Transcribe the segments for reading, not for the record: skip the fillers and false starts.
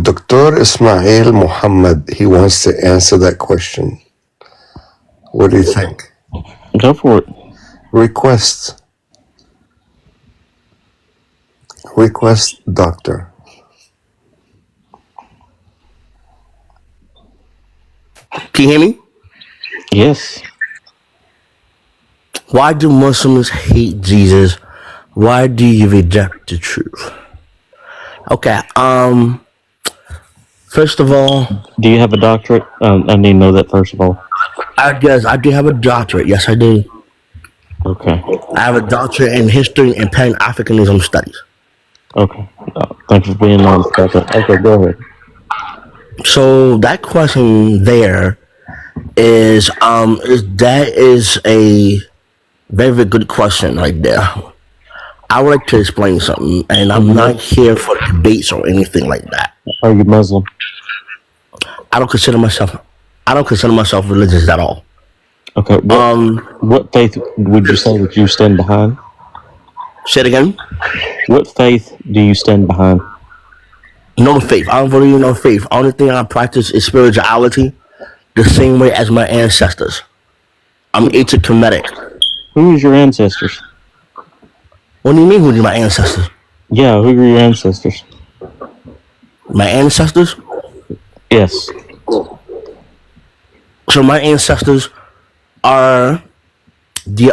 Dr. Ismail Muhammad, he wants to answer that question. What do you think? Go for it. Request, doctor. Can you hear me? Yes. Why do Muslims hate Jesus? Why do you reject the truth? Okay. First of all, Do you have a doctorate? I need to know that first of all. I guess I do have a doctorate. Yes, I do. Okay. I have a doctorate in history and Pan Africanism studies. Okay. Thank you for being honest about that. Okay, go ahead. So that question there is that is a very, very good question right there. I would like to explain something, and I'm not here for debates or anything like that. Are you Muslim? I don't consider myself religious at all. Okay. What faith would you say that you stand behind? Say it again. What faith do you stand behind? No faith. I don't believe in no faith. Only thing I practice is spirituality, the same way as my ancestors. I'm intercomedic. Who is your ancestors? What do you mean, who are my ancestors? Yeah, who are your ancestors? My ancestors? Yes. So my ancestors are the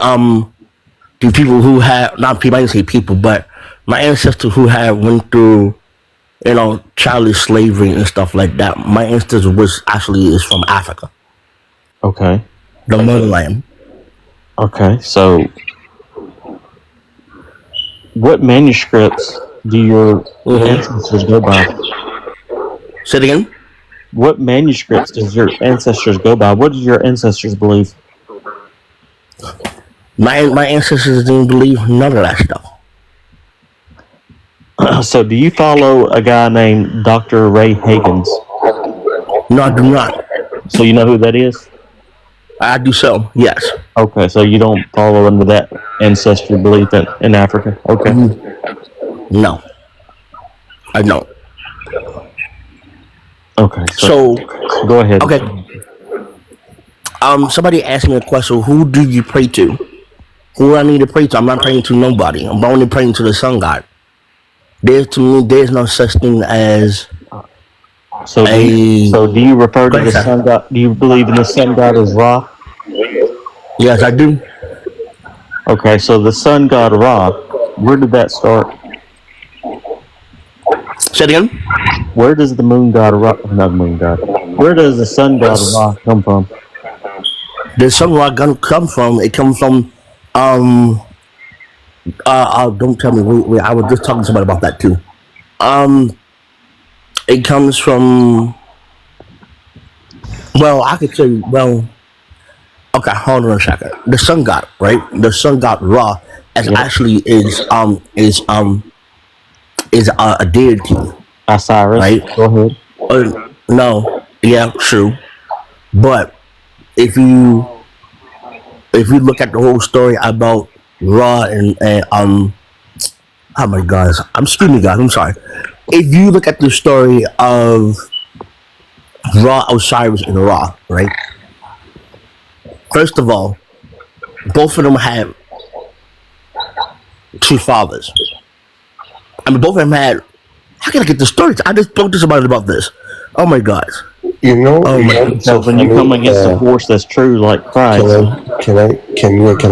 people who had, not people, I didn't say people, but my ancestors who had went through, child slavery and stuff like that. My ancestors is from Africa, Okay. the motherland. Okay. So, what manuscripts do your ancestors go by? Say it again. What manuscripts does your ancestors go by? What do your ancestors believe? My ancestors didn't believe none of that stuff. So, do you follow a guy named Dr. Ray Higgins? No, I do not. So, you know who that is? I do so, yes. Okay, so you don't follow under that ancestry belief in Africa? Okay. No, I don't. Okay. So go ahead. okay. Somebody asked me a question. Who do you pray to? Who do I need to pray to? I'm not praying to nobody. I'm only praying to the sun god. There's no such thing as So do you refer to the sun god? Do you believe in the sun god as Ra? Yes, I do. Okay, so the sun god Ra, where did that start? Say it again. Where does the moon god Ra, not moon god, where does the sun god Ra come from? The sun god come from? It comes from don't tell me. Wait. I was just talking to somebody about that too. It comes from. Well, I could tell you. Well, okay, hold on a second. The sun god, right? The sun god Ra, actually is a deity. Osiris. Right. Go ahead. No. Yeah, true. But if you look at the whole story about Ra and oh my God, excuse me guys, I'm sorry. If you look at the story of Ra, Osiris, and Ra, right? First of all, both of them had two fathers. I mean, both of them had. How can I get the story? I just spoke to somebody about this. Oh my God. So when you come against a force that's true, like Christ. Can I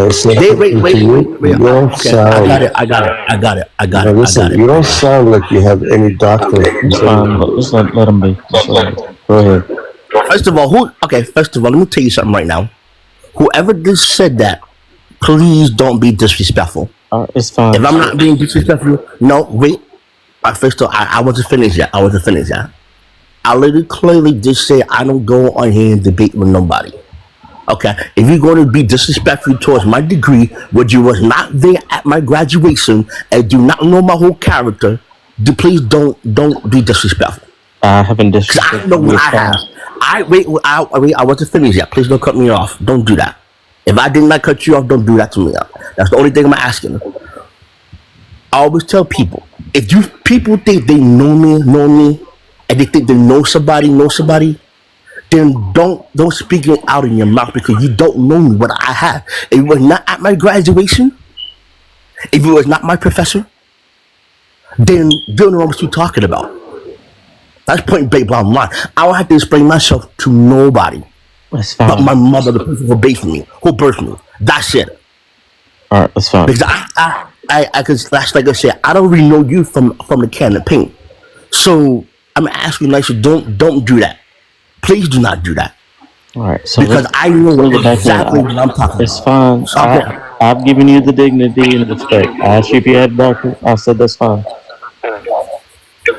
say wait. You don't sound. I got it. Listen, you don't sound like you have any doctorate. Just let them be. Go ahead. First of all, let me tell you something right now. Whoever just said that, please don't be disrespectful. It's fine. If I'm not being disrespectful, no, wait. First of all, I wasn't finished yet. I literally clearly just said I don't go on here and debate with nobody. Okay, if you're going to be disrespectful towards my degree, which you was not there at my graduation and do not know my whole character, please don't be disrespectful. I haven't disrespected. I know what I have. I wasn't finished yet. Please don't cut me off. Don't do that. If I did not cut you off, don't do that to me. That's the only thing I'm asking. I always tell people, if you people think they know me, and they think they know somebody, then don't speak it out in your mouth because you don't know me what I have. If it was not at my graduation, if it was not my professor, then you don't know what you're talking about. That's point blank bottom line. I don't have to explain myself to nobody That's but fine. my mother, the person who birthed me. That's it. All right, that's fine. Because cause that's like I said, I don't really know you from the can of paint. So I'm asking you nicely, don't do that. Please do not do that. All right, so Because I know bring it back in. exactly what I'm talking It's about. fine. Okay. I've given you the dignity and respect. I asked you if you had a doctor. I said that's fine.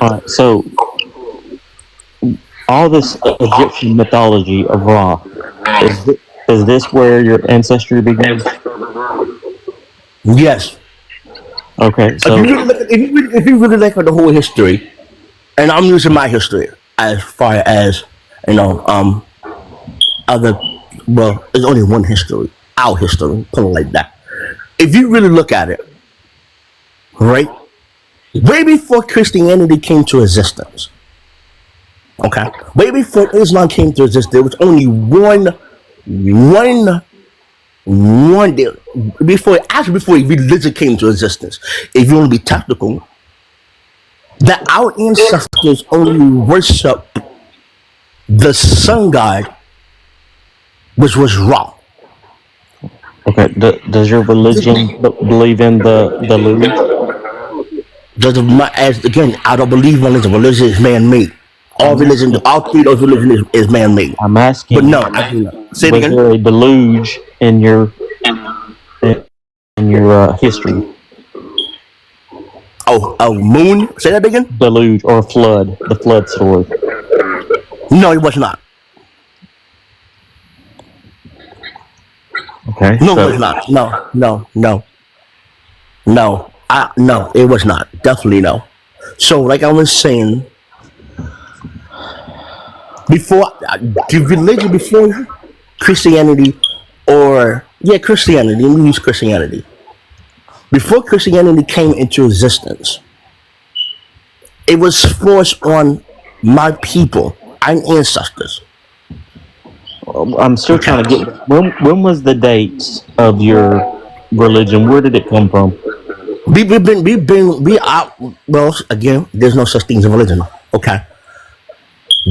All right, so all this Egyptian mythology of Ra, is this where your ancestry begins? Yes. Okay, so If you really look at the whole history, and I'm using my history as far as you know, other well, there's only one history, our history, put it like that. If you really look at it, right, way before Christianity came to existence, okay, way before Islam came to existence, there was only one day before religion came to existence. If you want to be technical, that our ancestors only worship the sun god, which was Ra. okay, does your religion believe in the deluge? As again, I don't believe religion. Religion is man-made. I'm asking, All three of those religions is man-made. I'm But asking, no, I do not. Say it was again. there a deluge in your history? Oh, moon. Say that again. Deluge or flood? The flood story. No, it was not. Okay, No, it so was not. No. No, it was not. Definitely no. So, like I was saying, before the religion, before Christianity, Christianity. Let me use Christianity. Before Christianity came into existence, it was forced on my people, our ancestors. I'm still trying to get. When was the dates of your religion? Where did it come from? We are, well, again, there's no such thing as a religion. Okay.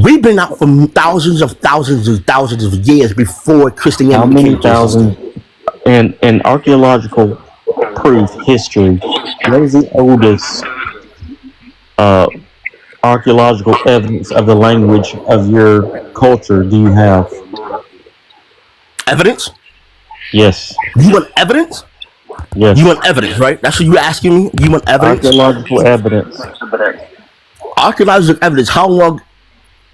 We've been out for thousands of years before How Christianity many came to existence. thousand? And in archaeological proof, history, what is the oldest uh, archaeological evidence of the language of your culture do you have? Evidence? Yes, You want evidence? yes. You want evidence, right? That's what you're asking me? You want evidence? Archaeological evidence. Archaeological evidence. How long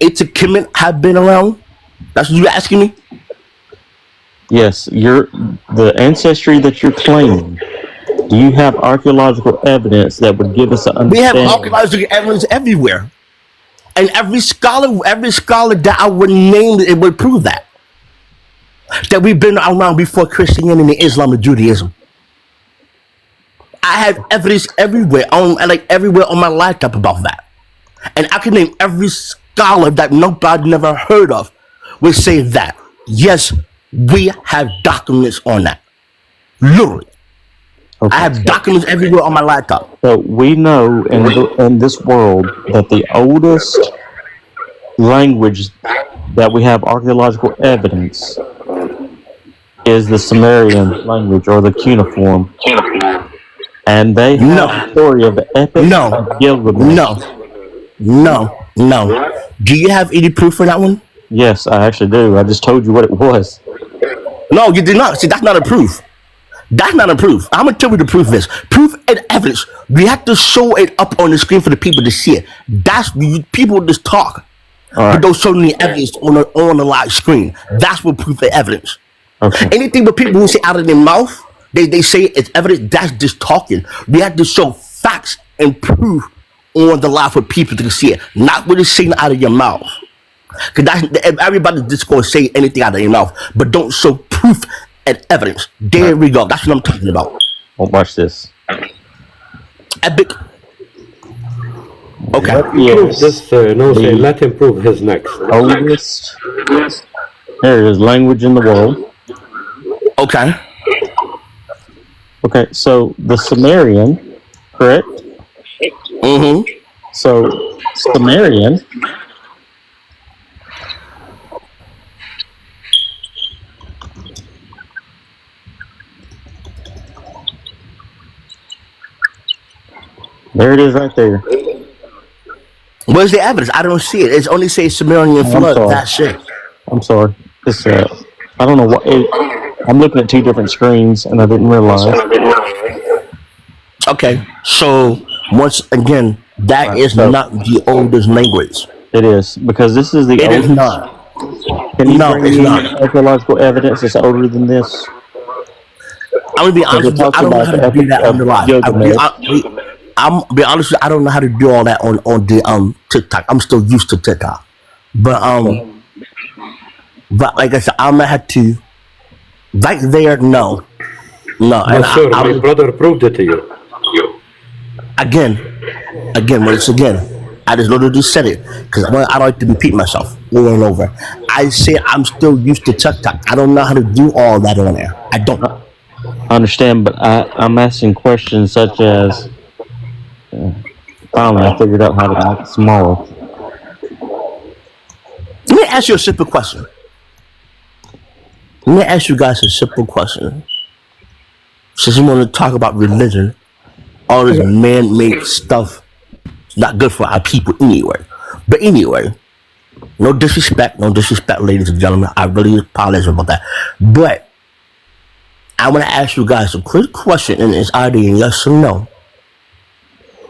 Kemet have been around? That's what you're asking me? Yes, the ancestry that you're claiming. Do you have archaeological evidence that would give us an We have understanding? archaeological evidence everywhere. And every scholar that I would name, it would prove that. That we've been around before Christianity, Islam, and Judaism. I have evidence everywhere, everywhere on my laptop about that. And I can name every scholar that nobody never heard of would say that. Yes, we have documents on that. Literally. I Okay, have documents everywhere on my laptop. so we know in this world that the oldest language that we have archaeological evidence is the Sumerian language or the cuneiform, and they have No, the story of the epic no, of Gilgamesh. no. Do you have any proof for that one? Yes, I actually do. I just told you what it was. No, you did not. See, that's not a proof. That's not a proof. I'm gonna tell you the proof is. Proof and evidence. We have to show it up on the screen for the people to see it. People just talk, All but right. don't show any evidence on the live screen. That's what proof and evidence. Okay. Anything but people who say out of their mouth, they say it's evidence. That's just talking. We have to show facts and proof on the live for people to see it, not what is saying out of your mouth. Because everybody just gonna say anything out of their mouth, but don't show proof and evidence. There we go. That's what I'm talking about. Well, watch this. Epic. Okay. Let him prove is this, Nosce. the Let him prove his next. oldest, there it is, language in the world. Okay. Okay, so the Sumerian, correct? Mm-hmm. So Sumerian there it is right there. Where's the evidence? I don't see it. It's only say Sumerian I'm flood. sorry. That's it. I'm sorry. This I don't know what I'm looking at two different screens and I didn't realize. Okay. So once again, that is So not the oldest language. it is because this is the It is oldest. not. Can you No, bring it's me not. archaeological evidence that's older than this? I'm gonna be Because honest it with you. talks I don't know about how the to do epic that on of the live. Gilgamesh. I'm be honest with you. I don't know how to do all that on the TikTok. I'm still used to TikTok, but like I said, I'm gonna have to right there. No, and But sir, my brother proved it to you. again, once again, I just literally said it because I don't like to repeat myself over and over. I say I'm still used to TikTok. I don't know how to do all that on there. I don't. I understand, but I'm asking questions such as finally I figured out how to make it smaller. Let me ask you a simple question. Let me ask you guys a simple question. Since you want to talk about religion, all this man-made stuff is not good for our people anyway. But anyway, no disrespect, ladies and gentlemen. I really apologize about that. But I want to ask you guys a quick question, and it's either yes or no.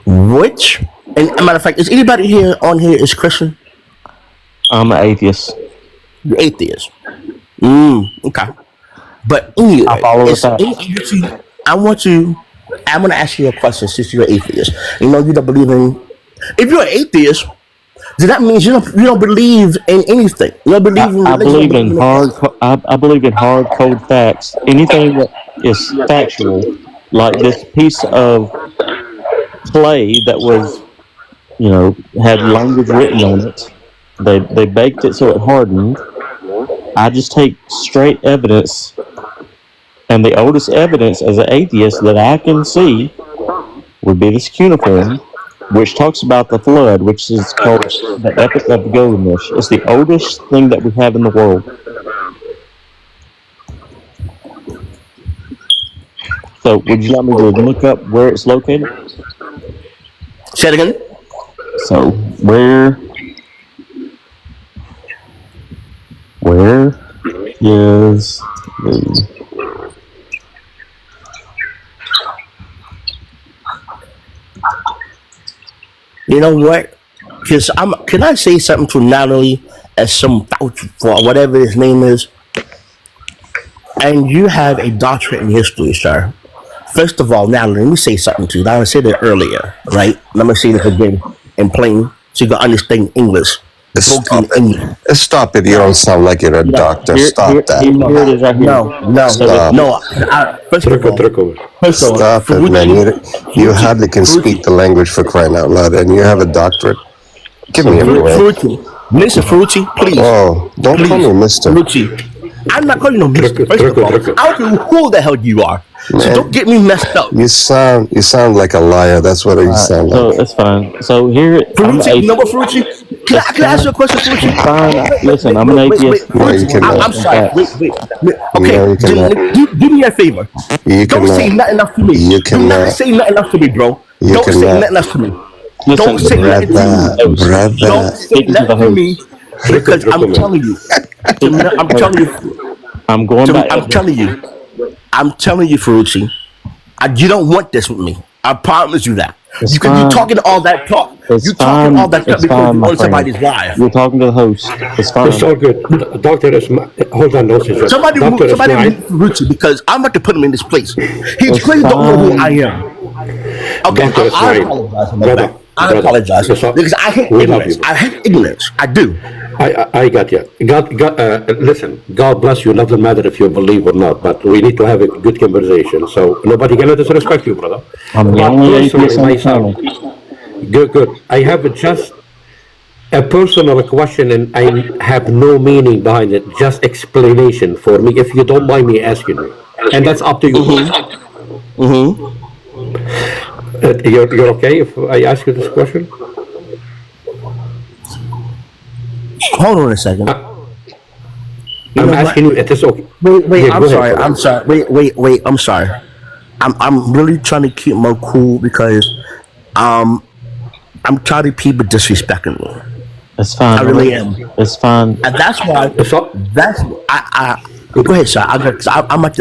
Which, and a matter of fact, is anybody here on here is Christian? I'm an atheist. You're atheist. Okay. But I anyway, follow the it's, facts. I'm going to ask you a question since you're an atheist. You know, you don't believe in, if you're an atheist, then that means you don't believe in anything. You don't believe in I religion. believe in I believe in hard cold facts. Anything that is factual, like this piece of clay that was, had language written on it. They baked it so it hardened. I just take straight evidence, and the oldest evidence as an atheist that I can see would be this cuneiform, which talks about the flood, which is called the Epic of Gilgamesh. It's the oldest thing that we have in the world. So, would you like me to look up where it's located? Say it again. So, where is the... You know what? Because can I say something to Natalie as some for whatever his name is? And you have a doctorate in history, sir. First of all, Natalie, let me say something to you. I said it earlier, right? Let me say this again in plain so you can understand English. Stop it. Stop it. You don't sound like you're a doctor. Stop that. Here it is right here. No. First of all, Stop it, man. You hardly can speak the language for crying out loud, and you have a doctorate. Give me a break. Mr. Fruity, please. Oh, don't call me Mr. Fruity. I'm not calling you no Mr. First of all, I don't know who the hell you are. So don't get me messed up. You sound like a liar. That's what you sound like. So it's fine. So here, Fruity, you know what, Fruity? Can I ask you a question, Fruity? Fine. Listen, I'm an atheist. No, you cannot. I'm sorry. Wait. Okay, No, you cannot. do me a favor. You Don't say cannot. nothing else to me. You Do not cannot. say nothing else to me, bro. You Don't say cannot. nothing else to me. Listen, Don't say nothing to me. Brother. Don't say nothing to me because I'm telling you. I'm telling you. I'm going back. I'm telling you, Ferrucci. You don't want this with me. I promise you that. You're talking all that talk. You're talking all that stuff because you want somebody's life. You're talking to the host. It's fine. It's all good. Doctor hold on, Nosce. Somebody move Ferrucci because I'm about to put him in this place. He clearly don't know who I am. Okay, I apologize. I apologize because I hate ignorance. I hate ignorance. I do. I got you. Listen, God bless you. Doesn't matter if you believe or not, but we need to have a good conversation. So nobody gonna disrespect you, brother. I'm the only atheist on the channel. Good, good. I have just a personal question, and I have no meaning behind it. Just explanation for me, if you don't mind me asking you, and that's up to you. Mm-hmm. You're okay if I ask you this question? Hold on a second. You I'm know what? asking you. It is okay. Wait, Yeah, I'm go ahead, sorry. brother. I'm sorry. Wait, I'm sorry. I'm really trying to keep my cool because um I'm tired of people disrespecting me. It's I fine. really am. It's fine. And that's why So, I go ahead, sir. I'm at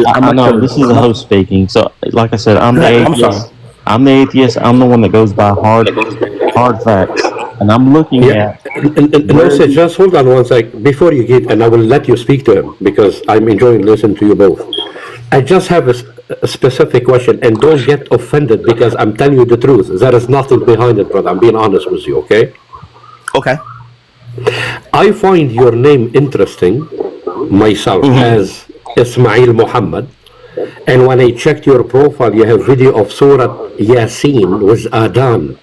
I know this is a the host speaking. So, like I said, I'm go the ahead. I'm sorry. atheist. I'm the atheist. I'm the one that goes by hard facts, and I'm looking yeah, at no, where sir, just hold on one sec before you get, and I will let you speak to him because I'm enjoying listening to you both. I just have a specific question, and don't get offended because I'm telling you the truth. There is nothing behind it, brother. I'm being honest with you, okay? Okay. I find your name interesting myself as Ismail Muhammad. And when I checked your profile, you have video of Surah Yasin with Adhan.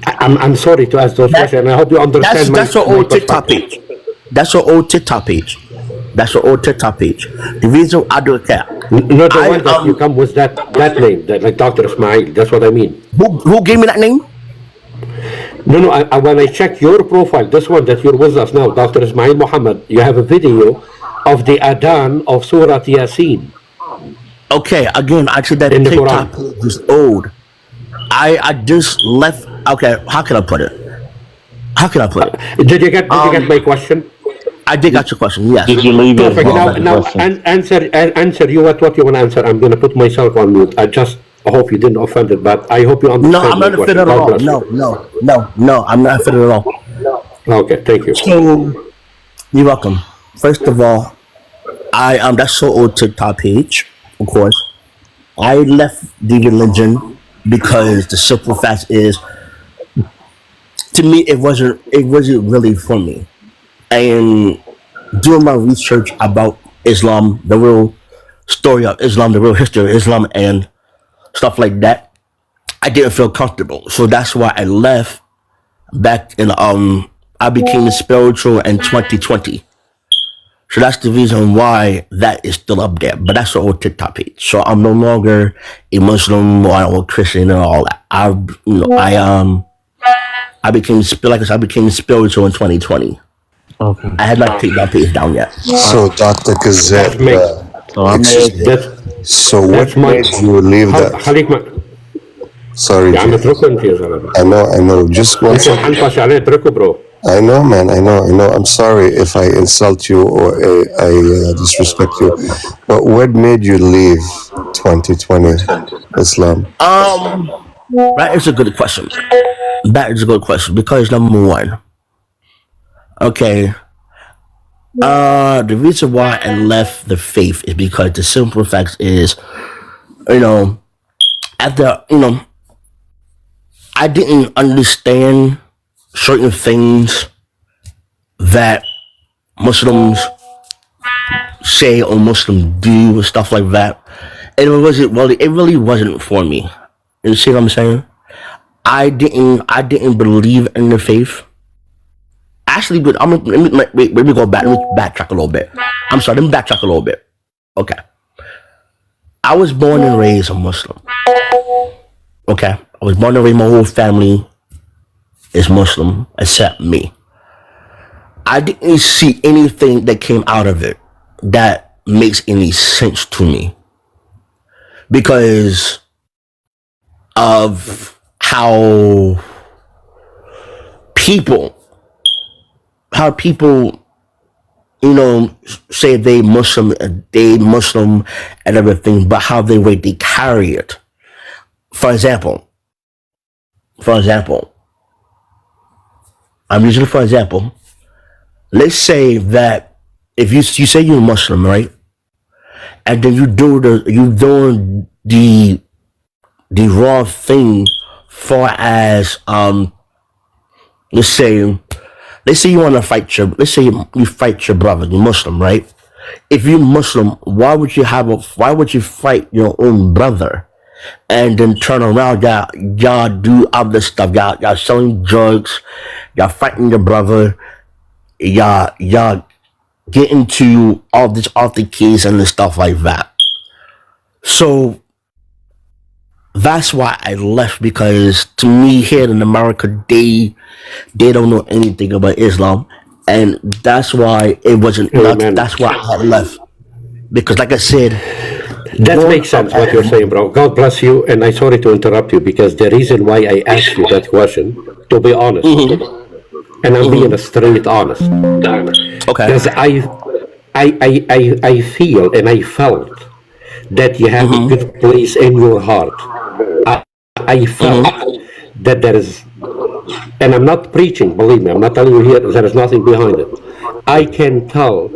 I'm sorry to ask those That questions, and I hope you understand that's your my old TikTok perspective. page. That's your old TikTok page. That's your old TikTok page. The reason I do that, Not the I one that you come with that name, that like Dr. Ismail. That's what I mean. who gave me that name? No, no. When I check your profile, this one that you're with us now, Dr. Ismail Muhammad, you have a video of the Adhan of Surah Yasin Okay, again, I said that in the TikTok Quran. page is old. I just left. Okay, how can I put it? How can I put it? Did you get my question? I did got your question. Yes. did you leave it as Perfect. long Now, as the now question? answer you what you want to answer. I'm going to put myself on mute. I hope you didn't offend it, but I hope you No, understand I'm my not offended question. at God all. bless you. No, I'm not offended at all. Okay, thank you. So you're welcome. First of all, I that's so old TikTok page, of course. I left the religion because the simple fact is, to me, it wasn't really for me. And doing my research about Islam, the real story of Islam, the real history of Islam, and stuff like that, I didn't feel comfortable. So that's why I left back in I became spiritual in 2020. So that's the reason why that is still up there. But that's the old TikTok page. So I'm no longer a Muslim or a Christian and all that. I became like I said, I became spiritual in 2020. Okay. I had not taken that page down yet. So, Dr. That's Kazet, me. So I'm the excuse me. atheist. That's So, that's what my. made you leave that? خليك ما. Sorry, يا عم Jay. اتركه انت يا زلمه. I know. Just one انت second. محنطش عليه اتركه برو. I know, man. I know. I'm sorry if I insult you or I disrespect you. But what made you leave 2020 Islam? That is a good question. That is a good question because number one, okay, the reason why I left the faith is because the simple fact is, you know, after I didn't understand certain things that Muslims say or Muslims do and stuff like that. And it really wasn't for me. You see what I'm saying? I didn't believe in the faith. Actually, but let me go back. Let me backtrack a little bit. I'm sorry. Let me backtrack a little bit. Okay. I was born and raised a Muslim. Okay. I was born and raised. My whole family is Muslim except me. I didn't see anything that came out of it that makes any sense to me because of how people say they Muslim and everything, but how they carry it. For example, I'm using it for example. Let's say that if you say you're Muslim, right, and then you doing the wrong thing, far as let's say you want to fight let's say you fight your brother, you're Muslim, right? If you're Muslim, why would you fight your own brother and then turn around, y'all do other stuff. Y'all selling drugs, y'all fighting your brother, y'all get into all this altercation and stuff like that. So that's why I left, because to me here in America, they don't know anything about Islam, and that's why it wasn't. Amen. That's why I had left, because like I said, That makes sense what you're saying, bro. God bless you. And I'm sorry to interrupt you, because the reason why I asked you that question, to be honest, and I'm being a straight honest, Okay. because I feel and I felt that you have a good place in your heart. I felt that there is, and I'm not preaching, believe me, I'm not telling you here, there is nothing behind it. I can tell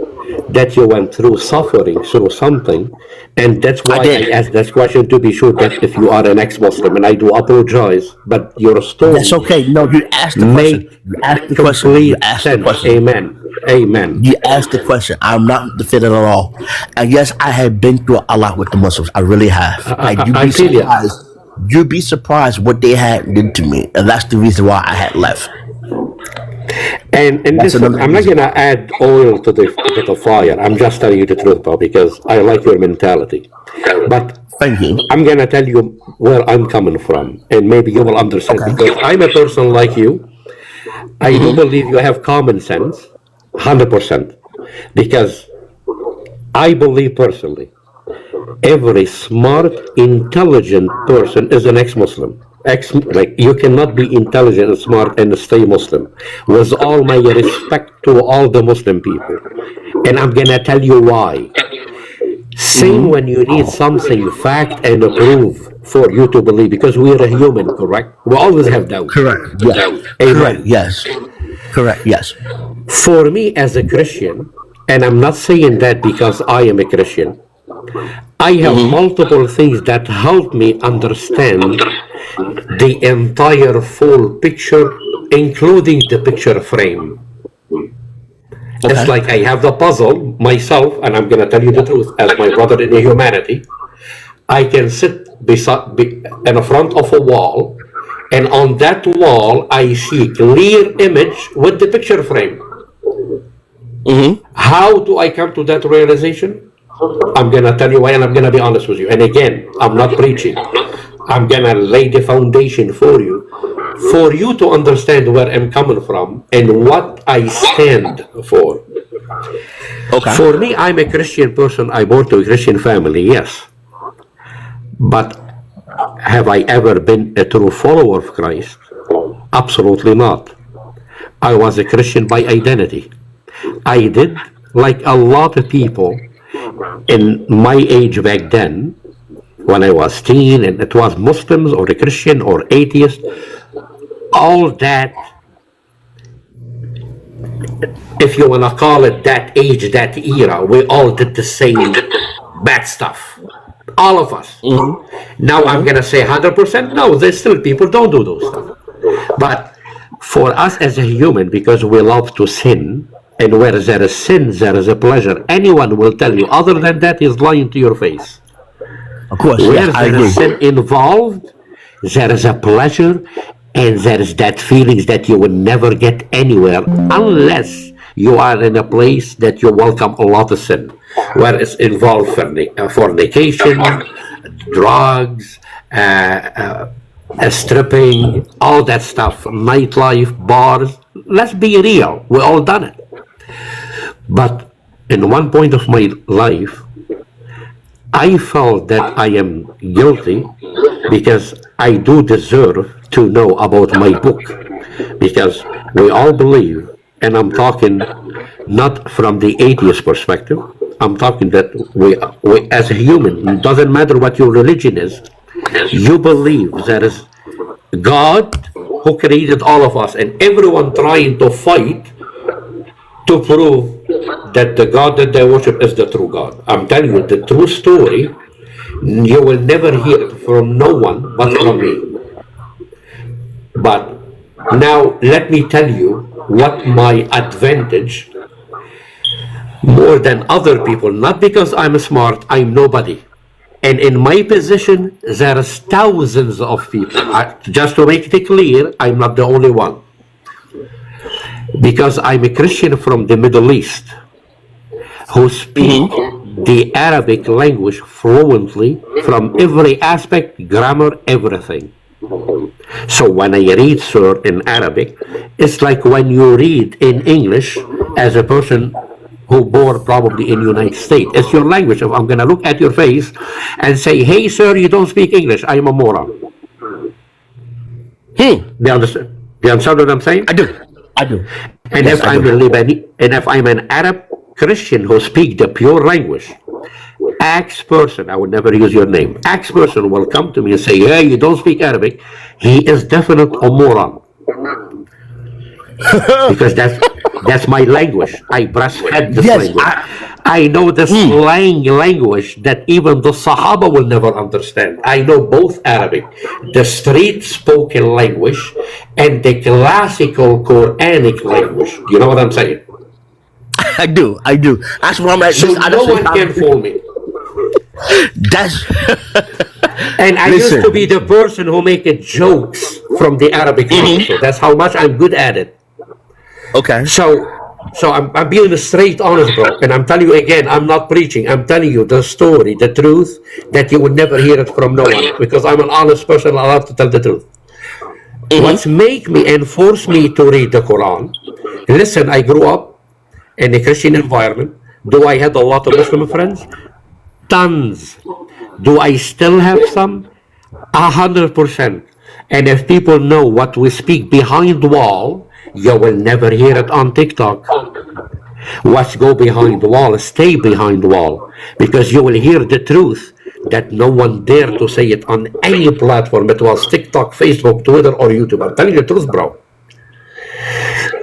that you went through suffering, through something, and that's why I asked that question, to be sure that if you are an ex-Muslim, and I do apologize, but your story That's okay. No, you asked the question. make You asked the question. You complete asked the sense. question. Amen. Amen. You asked the question. I'm not defeated at all. And yes, I have been through a lot with the Muslims. I really have. And you'd I be feel you. surprised. You'd be surprised what they had did to me. And that's the reason why I had left. And That's listen, another I'm not reason. gonna add oil to the fire. I'm just telling you the truth, bro, because I like your mentality. But Thank you. I'm gonna tell you where I'm coming from, and maybe you will understand. Okay. Because I'm a person like you. I do believe you have common sense, 100%. Because I believe personally, every smart, intelligent person is an ex-Muslim. Like, you cannot be intelligent and smart and stay Muslim. With all my respect to all the Muslim people, and I'm gonna tell you why. Same when you need something fact and proof for you to believe, because we are a human, correct? We always have doubt. Correct. Yes. Correct. Amen. Yes. Correct. Yes. For me as a Christian, and I'm not saying that because I am a Christian, I have multiple things that help me understand the entire full picture, including the picture frame. It's Okay. like I have the puzzle myself, and I'm going to tell you the truth, as my brother in the humanity, I can sit in the front of a wall, and on that wall, I see clear image with the picture frame. How do I come to that realization? I'm going to tell you why, and I'm going to be honest with you. And again, I'm not preaching. I'm going to lay the foundation for you to understand where I'm coming from and what I stand for. Okay. For me, I'm a Christian person. I born to a Christian family, yes. But have I ever been a true follower of Christ? Absolutely not. I was a Christian by identity. I did, like a lot of people in my age back then, when I was teen, and it was Muslims or a Christian or atheist, all that, if you want to call it that age, that era, we all did the same bad stuff. All of us. Now I'm going to say 100%, no, there's still people don't do those stuff. But for us as a human, because we love to sin, and where there is sin, there is a pleasure. Anyone will tell you, other than that, is lying to your face. Of course. Where Yes, I there is agree. sin involved, there is a pleasure, and there is that feelings that you will never get anywhere unless you are in a place that you welcome a lot of sin, where it's involved fornication, drugs, stripping, all that stuff, nightlife, bars. Let's be real, we all done it. But in one point of my life, I felt that I am guilty because I do deserve to know about my book. Because we all believe, and I'm talking not from the atheist perspective, I'm talking that we as a human, it doesn't matter what your religion is, you believe there is God who created all of us, and everyone trying to fight to prove that the God that they worship is the true God. I'm telling you the true story. You will never hear it from no one but from me. But now let me tell you what my advantage more than other people, not because I'm smart, I'm nobody. And in my position, there's thousands of people. Just to make it clear, I'm not the only one. Because I'm a Christian from the Middle East who speak the Arabic language fluently from every aspect, grammar, everything. So when I read surah in Arabic, it's like when you read in English as a person who born probably in the United States. It's your language. If I'm going to look at your face and say, hey, sir, you don't speak English, I am a moron. Do you understand? Do you understand what I'm saying? I do. And Yes, if I I'm do. a Lebanese, and if I'm an Arab Christian who speak the pure language, X person, I would never use your name, X person will come to me and say, hey, you don't speak Arabic, he is definitely a moron. Because that's my language. I breastfed this Yes, language. I know the slang language that even the Sahaba will never understand. I know both Arabic, the street spoken language, and the classical Quranic language. You know what I'm saying? I do. That's what I'm at. So no one can fool me. That's And I Listen. used to be the person who make jokes from the Arabic language. So that's how much I'm good at it. okay. So I'm being straight honest, bro. And I'm telling you again, I'm not preaching. I'm telling you the story, the truth, that you would never hear it from no one. Because I'm an honest person, I love to tell the truth. What's make me and force me to read the Quran? Listen, I grew up in a Christian environment. Do I have a lot of Muslim friends? Tons. Do I still have some? 100%. And if people know what we speak behind the wall, you will never hear it on TikTok. What's go behind the wall, stay behind the wall. Because you will hear the truth that no one dare to say it on any platform. It was TikTok, Facebook, Twitter, or YouTube. I'm telling you the truth, bro.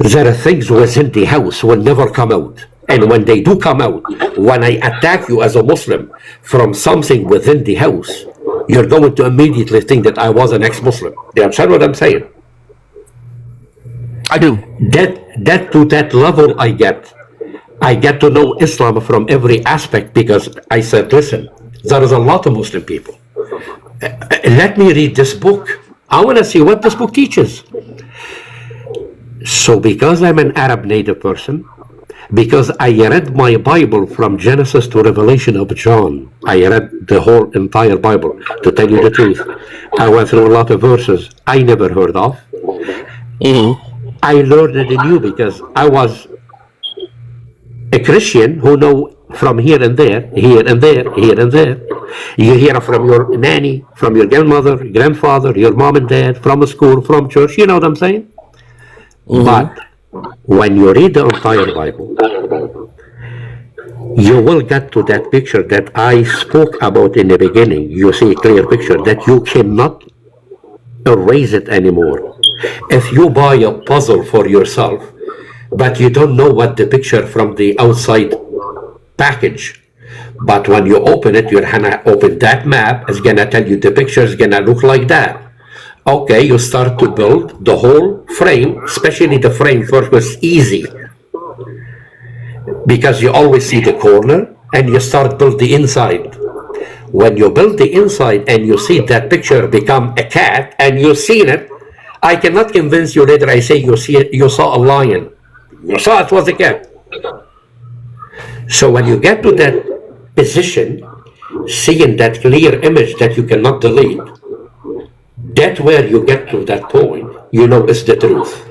There are things within the house will never come out. And when they do come out, when I attack you as a Muslim from something within the house, you're going to immediately think that I was an ex-Muslim. Do you understand what I'm saying? I do. That to that level I get to know Islam from every aspect because I said, listen, there is a lot of Muslim people. Let me read this book. I want to see what this book teaches. So because I'm an Arab native person, because I read my Bible from Genesis to Revelation of John, I read the whole entire Bible, to tell you the truth. I went through a lot of verses I never heard of. I learned it anew because I was a Christian who know from here and there, here and there, here and there. You hear from your nanny, from your grandmother, grandfather, your mom and dad, from school, from church, you know what I'm saying? But when you read the entire Bible, you will get to that picture that I spoke about in the beginning. You see a clear picture that you cannot erase it anymore. If you buy a puzzle for yourself, but you don't know what the picture from the outside package, but when you open it, you're gonna open that map, it's gonna tell you the picture is gonna look like that. Okay, you start to build the whole frame, especially the frame first was easy because you always see the corner and you start build the inside. When you build the inside and you see that picture become a cat and you've seen it, I cannot convince you later I say you see it, you saw a lion. You saw it was a cat. So when you get to that position, seeing that clear image that you cannot delete, that's where you get to that point. You know it's the truth.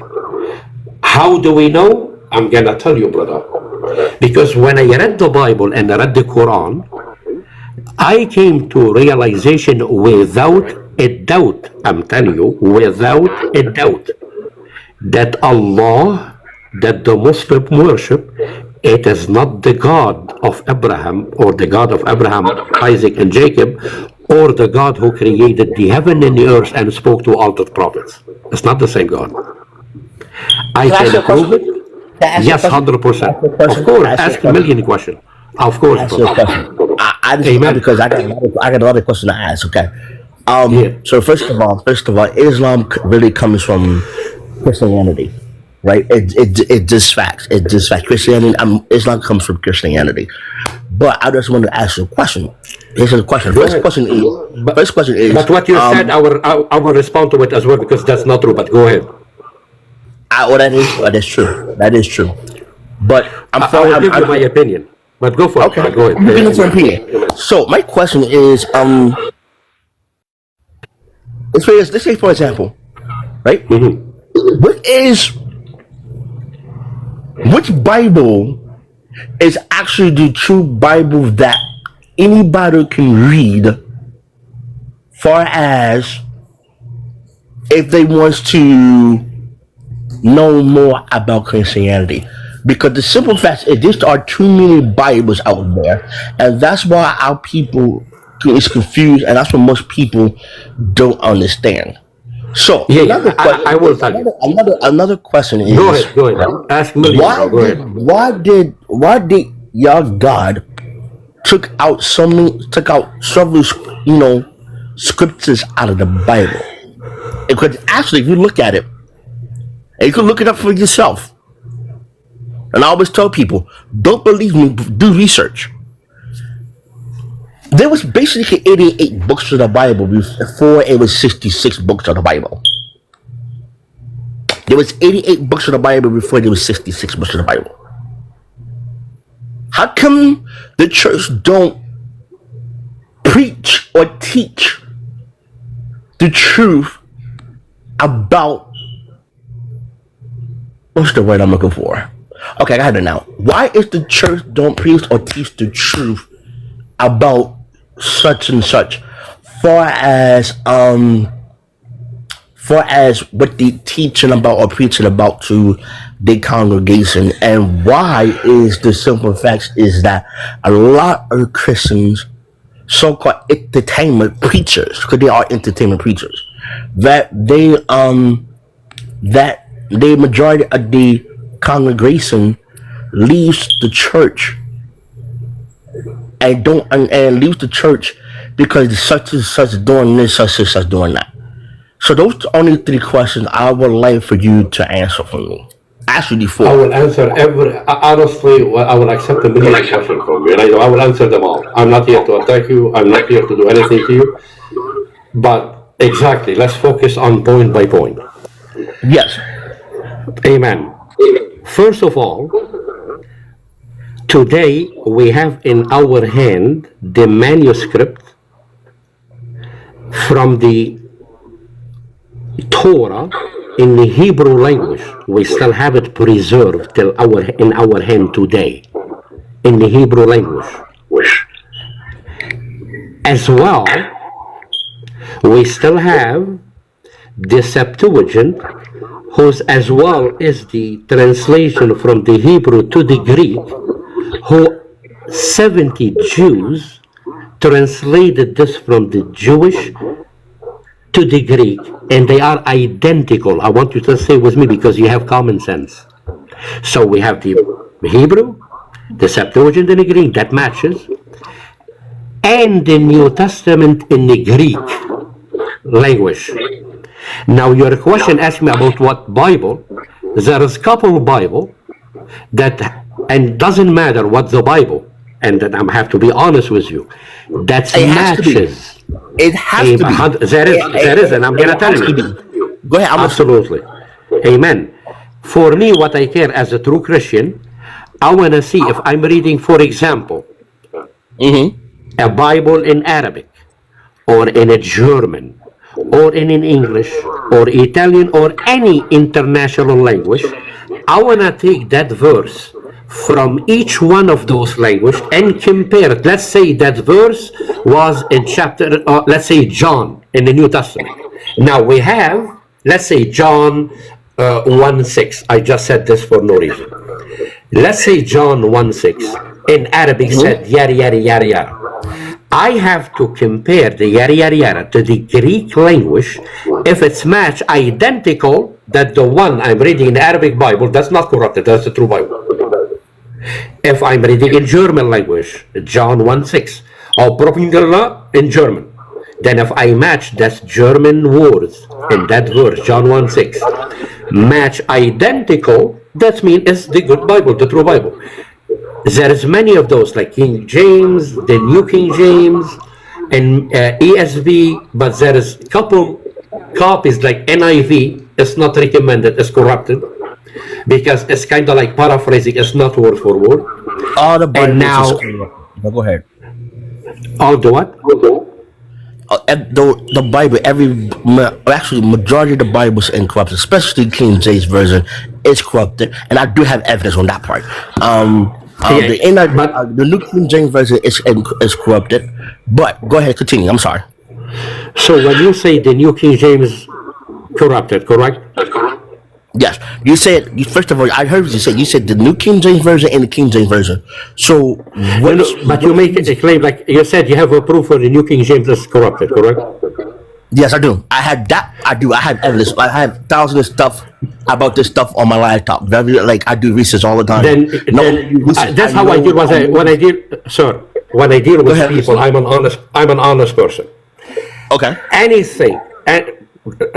How do we know? I'm gonna tell you, brother. Because when I read the Bible and I read the Quran, I came to realization without a doubt, I'm telling you, without a doubt, that Allah, that the Muslim worship, it is not the God of Abraham or the God of Abraham, Isaac, and Jacob, or the God who created the heaven and the earth and spoke to all the prophets. It's not the same God. I can prove it. Yes, 100%. Of course, ask a million questions. Of course, Ask you a brother. question. I just Amen. because I got a lot of questions to ask. Okay. Yeah. So first of all, Islam really comes from Christianity, right? It just facts. It just facts. Christianity. Islam comes from Christianity. But I just want to ask you a question. Here's the question. Go ahead. First question is. But what you said, I will respond to it as well because that's not true. But go ahead. That is true. That is true. But I will give you my opinion. But go for it. Go ahead. I'm giving some opinion. So my question is, let's say for example, right? Which Bible is actually the true Bible that anybody can read, far as if they wants to know more about Christianity? Because the simple fact is, there are too many Bibles out there, and that's why our people is confused, and that's what most people don't understand. So I will tell you. Another question is, Go ahead. Ask me. Go ahead. Why did y'all God took out several scriptures out of the Bible? Because actually, if you look at it, and you can look it up for yourself. And I always tell people, don't believe me, do research. There was basically 88 books of the Bible before it was 66 books of the Bible. There was 88 books of the Bible before there was 66 books of the Bible. How come the church don't preach or teach the truth about, what's the word I'm looking for? Okay, I got it now. Why is the church don't preach or teach the truth about such and such, far as what they teaching about or preaching about to the congregation? And why is the simple fact is that a lot of Christians, so-called entertainment preachers, because they are entertainment preachers, that the majority of the congregation leaves the church and leaves the church because such and such doing this, such and such doing that. So those are the only three questions I would like for you to answer for me. Actually, four. I will answer honestly, I will accept a million questions from you, and I will answer them all. I'm not here to attack you. I'm not here to do anything to you. But exactly, let's focus on point by point. Yes. Amen. First of all, today we have in our hand the manuscript from the Torah in the Hebrew language. We still have it preserved in our hand today in the Hebrew language. As well, we still have the Septuagint, whose as well is the translation from the Hebrew to the Greek, who 70 Jews translated this from the Jewish to the Greek, and they are identical. I want you to stay with me because you have common sense. So we have the Hebrew, the Septuagint in the Greek, that matches, and the New Testament in the Greek language. Now your question asked me about what Bible. There is a couple of Bible that, and doesn't matter what the Bible, and then I have to be honest with you, that matches. It has to be. There is, and I'm going to tell you. Go ahead. Absolutely. Amen. For me, what I care as a true Christian, I want to see if I'm reading, for example, a Bible in Arabic, or in a German, or in English, or Italian, or any international language. I want to take that verse from each one of those languages and compare it. Let's say that verse was in chapter, let's say John in the New Testament. Now we have, let's say John 1:6. I just said this for no reason. Let's say John 1:6 in Arabic said yada yada yada yada. I have to compare the yada yada yada to the Greek language. If it's matched identical, that the one I'm reading in the Arabic Bible, that's not corrupted, that's the true Bible. If I'm reading in German language, John 1:6, or Propaganda in German, then if I match that German words in that verse, John 1:6, match identical, that means it's the good Bible, the true Bible. There is many of those, like King James, the New King James, in ESV, but there is a couple copies like NIV. It's not recommended. It's corrupted because it's kind of like paraphrasing. It's not word for word. All the Bible And now, go ahead. all the what? The Bible, actually, majority of the Bible is incorrupted, especially King James version is corrupted, and I do have evidence on that part. The New King James version is corrupted, but go ahead, continue. I'm sorry. So when you say the New King James corrupted, correct? Yes, you said first of all. I heard you say you said the New King James version and the King James version. So, But you make a claim like you said you have a proof for the New King James is corrupted, correct? Yes, I do. I had that. I do. I have evidence. I have thousands of stuff about this stuff on my laptop. I do research all the time. That's how I deal when I deal. Sir, when I deal with people, I'm an honest person. Okay. Anything, and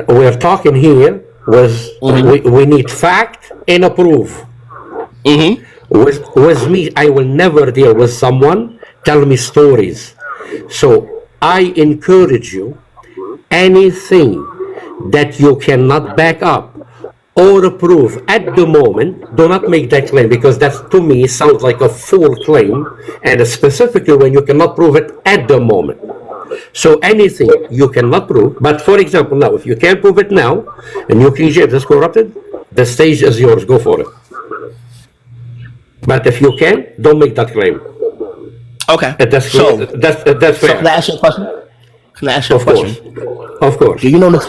we're talking here was we need fact and a proof. With me, I will never deal with someone tell me stories. So I encourage you, anything that you cannot back up or prove at the moment, do not make that claim, because that to me sounds like a full claim, and specifically when you cannot prove it at the moment. So anything you cannot prove, but for example now, if you can't prove it now, and New King James is corrupted, the stage is yours, go for it. But if you can, don't make that claim. Okay. That's fair. So can I ask you a question? Can I ask you a question? Of course. Do you know the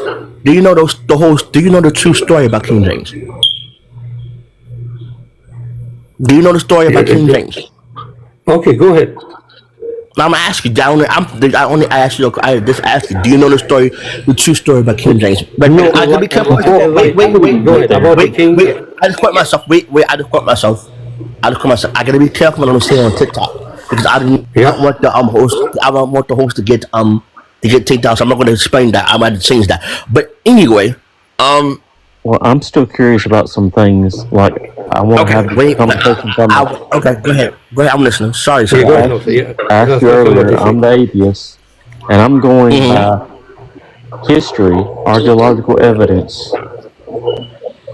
true story about King James? Do you know the story about King James? Okay, go ahead. Now I'm gonna ask you. I just asked you. Do you know the true story about King James? But no, I can be careful. Wait. Go ahead. About the King. I just quote myself. I just quote myself. I gotta be careful when I'm saying on TikTok because I don't want the host. I don't want the host to get taken down. So I'm not going to explain that. I might change that. But anyway, Well, I'm still curious about some things. Like, I want to have a conversation. Okay, go ahead. I'm listening. Sorry, sir. I asked you earlier, I'm the atheist, and I'm going by history, archaeological evidence,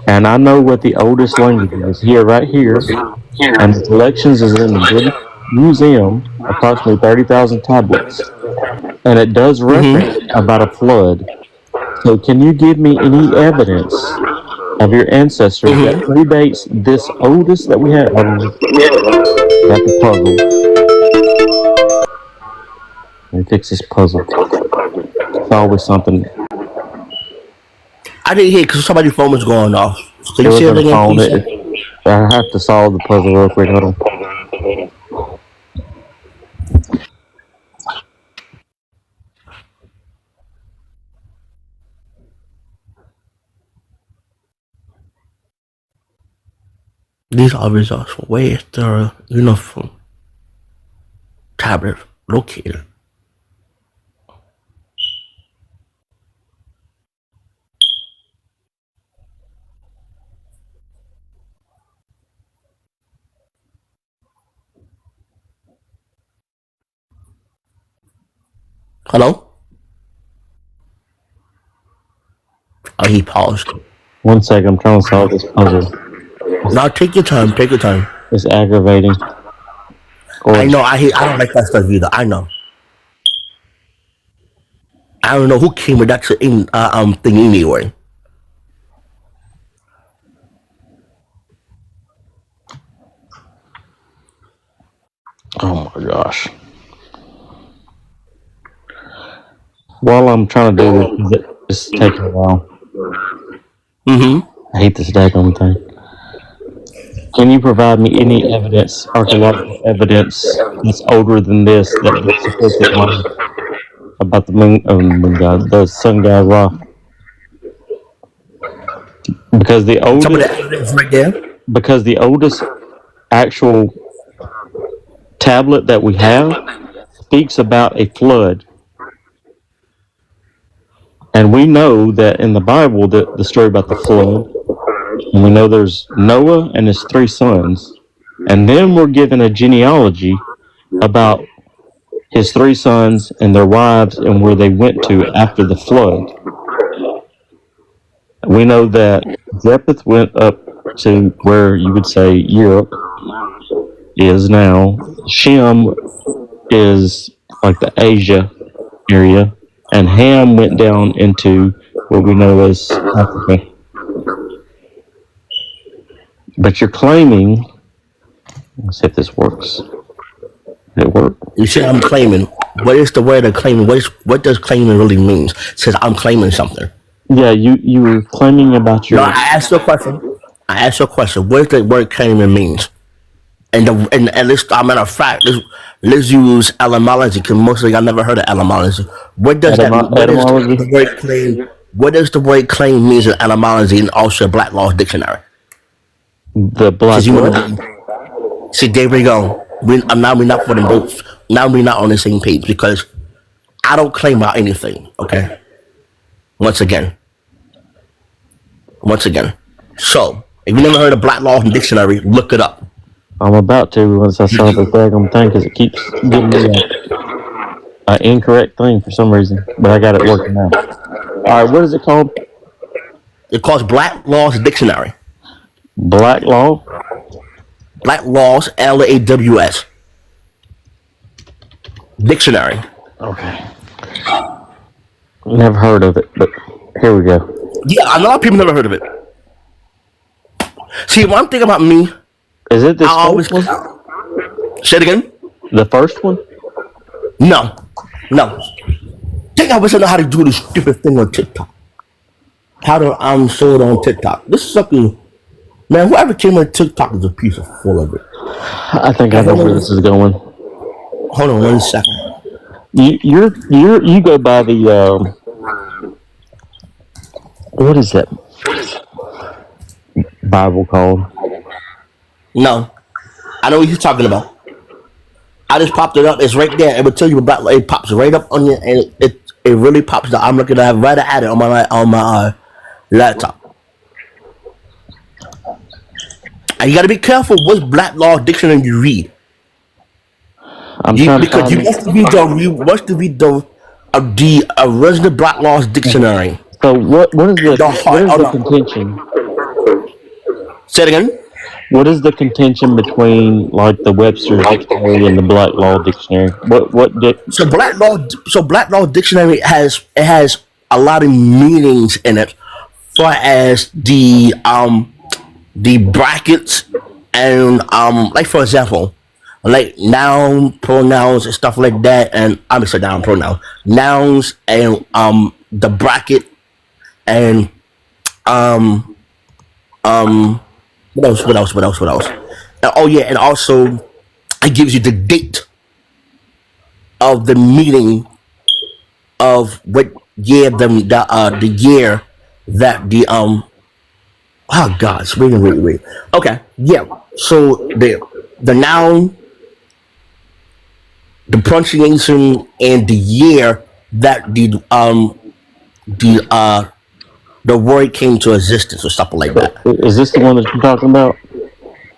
and I know what the oldest language is right here, and the collections is in the British Museum, approximately 30,000 tablets, and it does reference about a flood. So can you give me any evidence of your ancestors that predates this oldest that we have? Got the puzzle. Let me fix this puzzle. It's always something. I didn't hear because somebody's phone was going off. So you It say was it on again, the phone. I have to solve the puzzle real quick. Hold on. These are results. Where is the uniform tablet located? Hello? Oh, he paused. 1 second, I'm trying to solve this puzzle. Now take your time. Take your time. It's aggravating. I know. I don't like that stuff either. I know. I don't know who came with that thing anyway. Oh my gosh. While I'm trying to do this, it's taking a while. I hate this daggone thing. Can you provide me any evidence, archaeological evidence, that's older than this that would support that one about the moon god, the sun god Ra? Because the oldest, Some of the evidence right there. because the oldest actual tablet that we have speaks about a flood. And we know that in the Bible, the story about the flood, and we know there's Noah and his 3 sons. And then we're given a genealogy about his three sons and their wives, and where they went to after the flood. We know that Japheth went up to where you would say Europe is now. Shem is like the Asia area, and Ham went down into what we know as Africa. But you're claiming, let's see if this works. Did it work? You say I'm claiming. What is the word of claiming? What does claiming really mean? It says I'm claiming something. Yeah, you were claiming about No, your. I asked you a question. What does the word claiming means? And let's, a matter of fact, let's use etymology because mostly I never heard of etymology. What does that? What is Etymology? the word claim? What does the word claim means in etymology and also Black Law Dictionary? The black. Because you want to see, there we go. Now we're not for them both. Now we're not on the same page because I don't claim out anything. Okay. Once again. So if you never heard of Black Law Dictionary, look it up. I'm about to once I saw the daggum thing because it keeps giving me an incorrect thing for some reason, but I got it working now. All right, what is it called? It's called Black Laws Dictionary. Black Law. Black Laws, LAWS. Dictionary. Okay. Never heard of it, but here we go. Yeah, a lot of people never heard of it. See, one thing about me, Is it this I always first one? say it again. The first one? No. Think I wish I know how to do this stupid thing on TikTok. How to show it on TikTok. This sucking, man. Whoever came on TikTok is a piece of full of it. I think I know where this is going. Hold on 1 second. You go by the what is that Bible called? No, I know what you're talking about. I just popped it up. It's right there. It will tell you about. It pops right up on you, and it really pops up. I'm looking at right at it on my laptop. And you got to be careful what Black Law Dictionary you read. Because you must read the original Black Laws Dictionary. So what is the contention? Say it again. What is the contention between like the Webster's Dictionary and the Black Law Dictionary? So Black Law Dictionary has a lot of meanings in it, far as the brackets and like for example, like noun, pronouns, and stuff like that, and I'm sorry, noun, pronoun, nouns, and the bracket, and what else? And, oh yeah, and also it gives you the date of the meeting of what year the year that the oh gosh, wait. Okay, yeah. So the noun, the pronunciation, and the year that the word came to existence or something like that. Is this the one that you're talking about?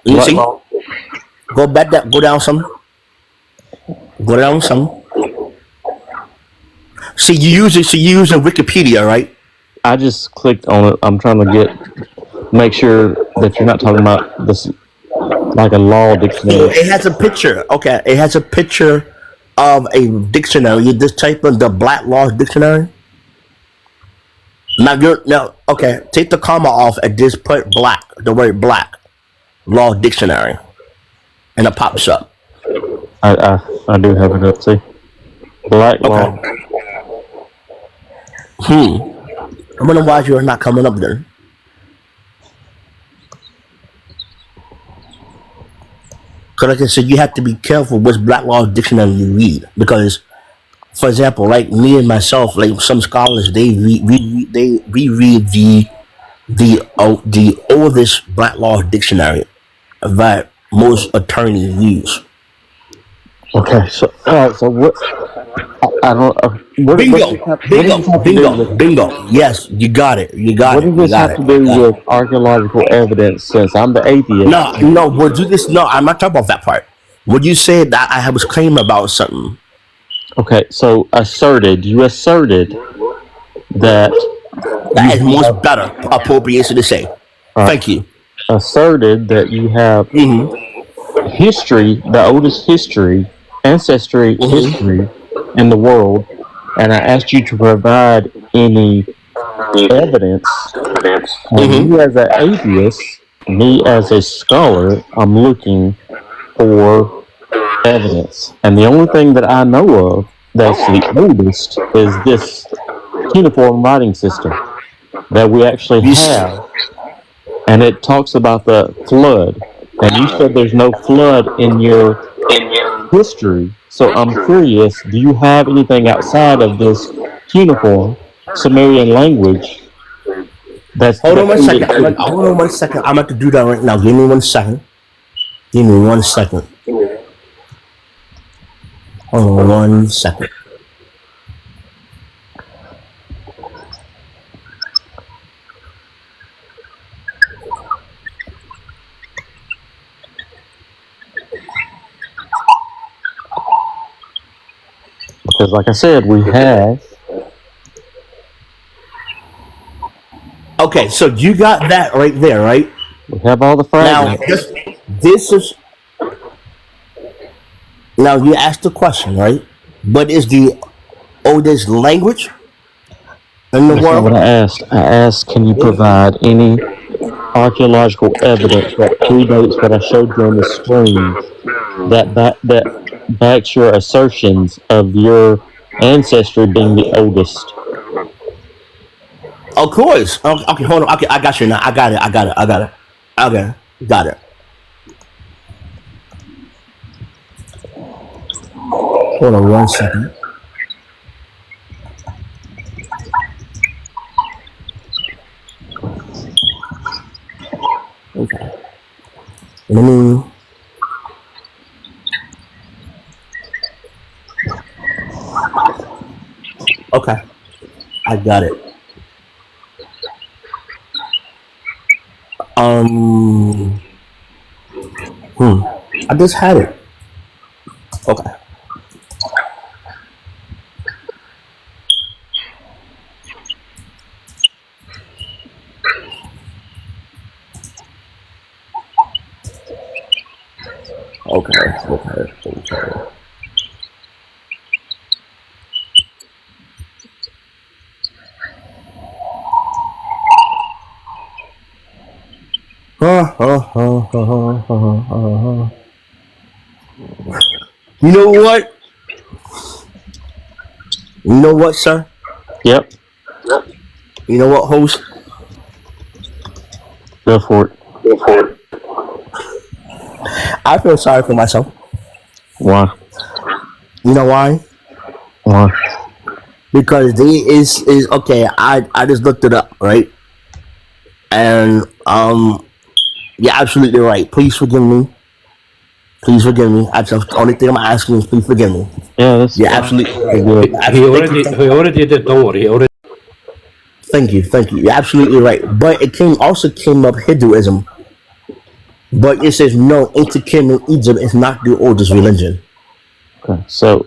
You see? Go down some. See, you using Wikipedia, right? I just clicked on it. I'm trying to make sure that you're not talking about this like a law dictionary. It has a picture. Okay, it has a picture of a dictionary. You just type in the Black Law Dictionary. Now, okay, take the comma off and just put black, the word Black Law Dictionary, and it pops up. I do have it up. See, Black Law. I wonder why you're not coming up there. Because like I said, you have to be careful which Black Law Dictionary you read. Because, for example, like me and myself, like some scholars, they reread the oldest Black Law Dictionary that most attorneys use. Okay, so what? I don't. Bingo. Yes, you got it. What does this have to do with archaeological evidence? Since I'm the atheist. No. Would you just no? I'm not talking about that part. Would you say that I was claiming about something? Okay, so you asserted that That is much better appropriation to say. uh, Thank you. asserted that you have history, the oldest ancestry history in the world, and I asked you to provide any evidence. And you as an atheist, me as a scholar, I'm looking for evidence. And the only thing that I know of that's the oldest is this cuneiform writing system that we actually have. And it talks about the flood. And you said there's no flood in your history. So I'm curious, do you have anything outside of this cuneiform Sumerian language that's Hold on one second. dated? Hold on 1 second. I'm about to do that right now. Give me 1 second. Give me 1 second. Hold on 1 second. Because like I said, we have. Okay, so you got that right there, right? We have all the Now, fragments. this is. Now, you asked the question, right? What is the oldest language in the That's not world? what I asked. I asked, can you provide any archaeological evidence that predates what I showed you on the screen that backs your assertions of your ancestry being the oldest? Of course. Okay, hold on. Okay, I got you now. I got it. Okay, got it. Hold on 1 second. Okay. Let me. Okay, I got it. Um. I just had it. Okay. Okay. You know what? You know what, sir? Yep, You know what, host? go for it. I feel sorry for myself. Why? You know why? Why? Because they is okay. I just looked it up, right? And you're absolutely right. Please forgive me. Please forgive me. That's the only thing I'm asking is please forgive me. Yeah, that's You're fine. absolutely You're right. good. He already did. Don't worry. He already. Thank you. You're absolutely right. But it also came up Hinduism. But it says no, ancient kingdom Egypt is not the oldest religion. Okay, so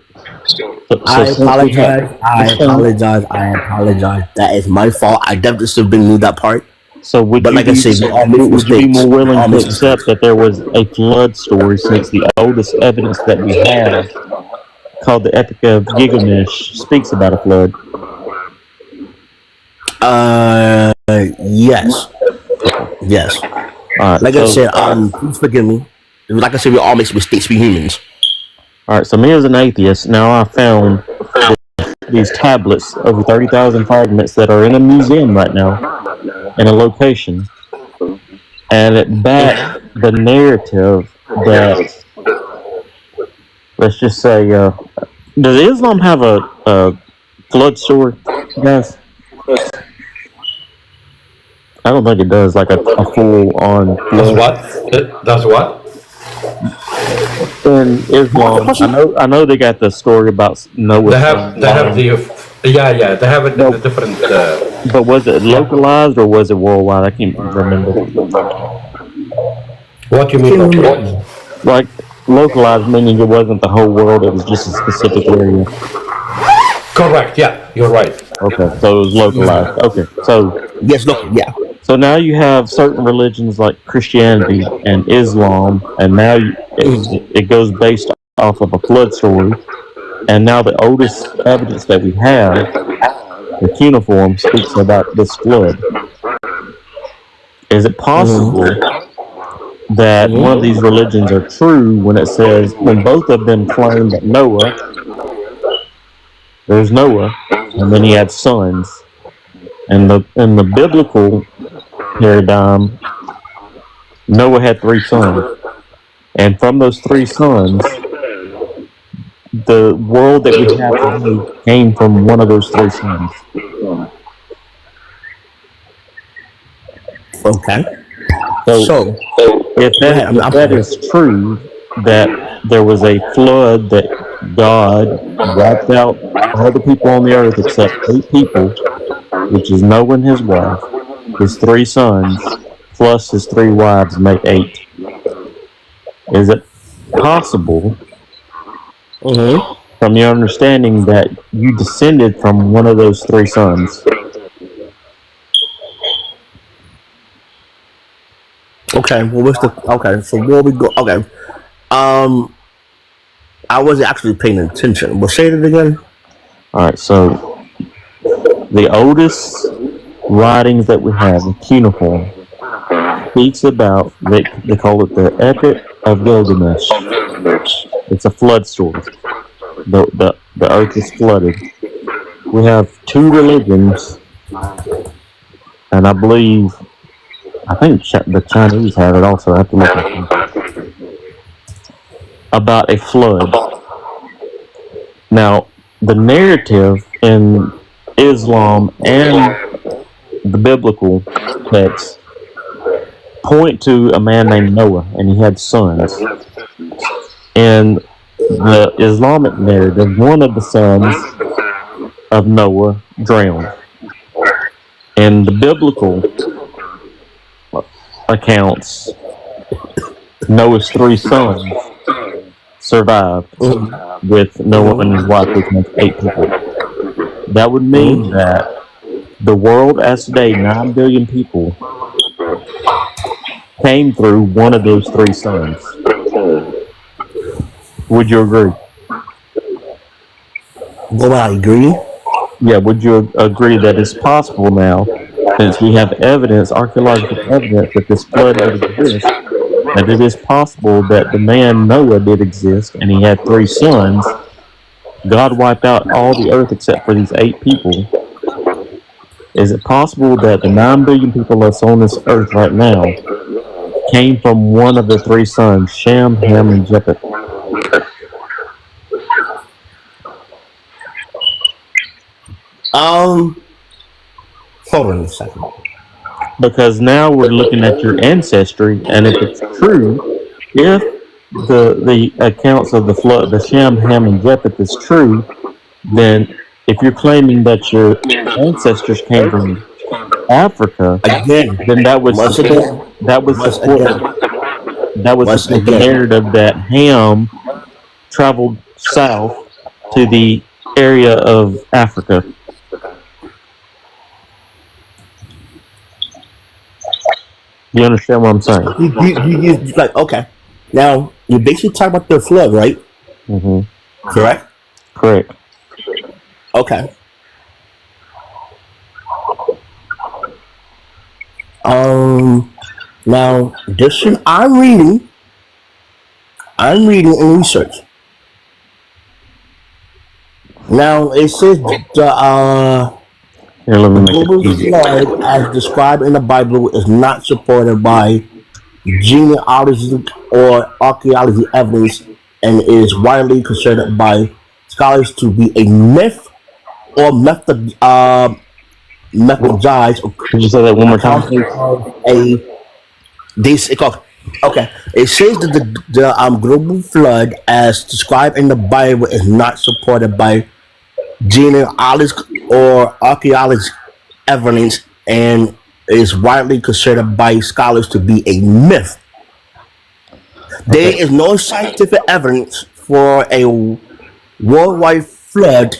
I since we have apologize. I that's fine. apologize. I apologize. That is my fault. I definitely still didn't knew that part. So would But you like I be said, we all make would you be mistakes. more We willing all to make accept mistakes. that there was a flood story, since the oldest evidence that we have, called the Epic of Gilgamesh, speaks about a flood? Yes. Yes. All right, Like I so said, please forgive me. Like I said, we all make mistakes. We humans. me as an atheist, now I found these tablets, over 30,000 fragments, that are in a museum right now in a location, and it back the narrative that, let's just say, does Islam have a flood story, guys? I don't think it does, like a full on Does flood. what? Does what? In Islam, I know they got the story about Noah. They have the. Yeah. They have it in No, a different. but was it Yeah. localized or was it worldwide? I can't remember. What you mean localized? Like Localized meaning it wasn't the whole world; it was just a specific area. Correct. Yeah, you're right. Okay, so it was localized. Okay, Yes, look, yeah. so now you have certain religions like Christianity and Islam, and now it goes based off of a flood story. And now the oldest evidence that we have, the cuneiform, speaks about this flood. Is it possible that one of these religions are true when it says, when both of them claim that there's Noah, and then he had sons, and in the biblical paradigm, Noah had 3 sons, and from those 3 sons, the world that we have today came from one of those 3 sons. Okay. So So, if that is true, that there was a flood that God wiped out all the people on the earth except 8 people, which is Noah and his wife, his 3 sons, plus his 3 wives make 8. Is it possible, from your understanding, that you descended from one of those 3 sons? okay, well, what's the okay? So where we go? Okay, I wasn't actually paying attention. Well, say it again. All right, so the oldest writings that we have in cuneiform speaks about, they call it the Epic of Gilgamesh. It's a flood story. The earth is flooded. We have 2 religions, and I think the Chinese have it also. I have to look at it. About a flood. Now, the narrative in Islam and the biblical texts point to a man named Noah, and he had sons. In the Islamic narrative, one of the sons of Noah drowned. In the biblical accounts, Noah's 3 sons survived with Noah and his wife, which makes 8 people. That would mean that the world as today, 9 billion people, came through one of those 3 sons. Would you agree? Well, I agree. Yeah, would you agree that it's possible now, since we have evidence, archaeological evidence, that this flood did exist, that it is possible that the man Noah did exist, and he had 3 sons. God wiped out all the earth except for these 8 people. Is it possible that the 9 billion people that's on this earth right now came from one of the 3 sons, Shem, Ham, and Japheth? Hold on a second. Because now we're looking at your ancestry, and if it's true, if the accounts of the flood, the Shem, Ham, and Japheth is true, then if you're claiming that your ancestors came from Africa, Again, then that would once support again, once the again. narrative that Ham traveled south to the area of Africa. You understand what I'm saying? You like, okay. Now, you basically talk about the flood, right? Correct? Correct. Okay. Now, this one I'm reading and research. Now, it says Here, let me the make global it easy. flood, as described in the Bible, is not supported by genealogical or archaeology evidence and is widely considered by scholars to be a myth or methodized Can you say that one more time, account please? of okay. It says that the global flood, as described in the Bible, is not supported by genealogical or archaeological evidence and is widely considered by scholars to be a myth. There Okay. is no scientific evidence for a worldwide flood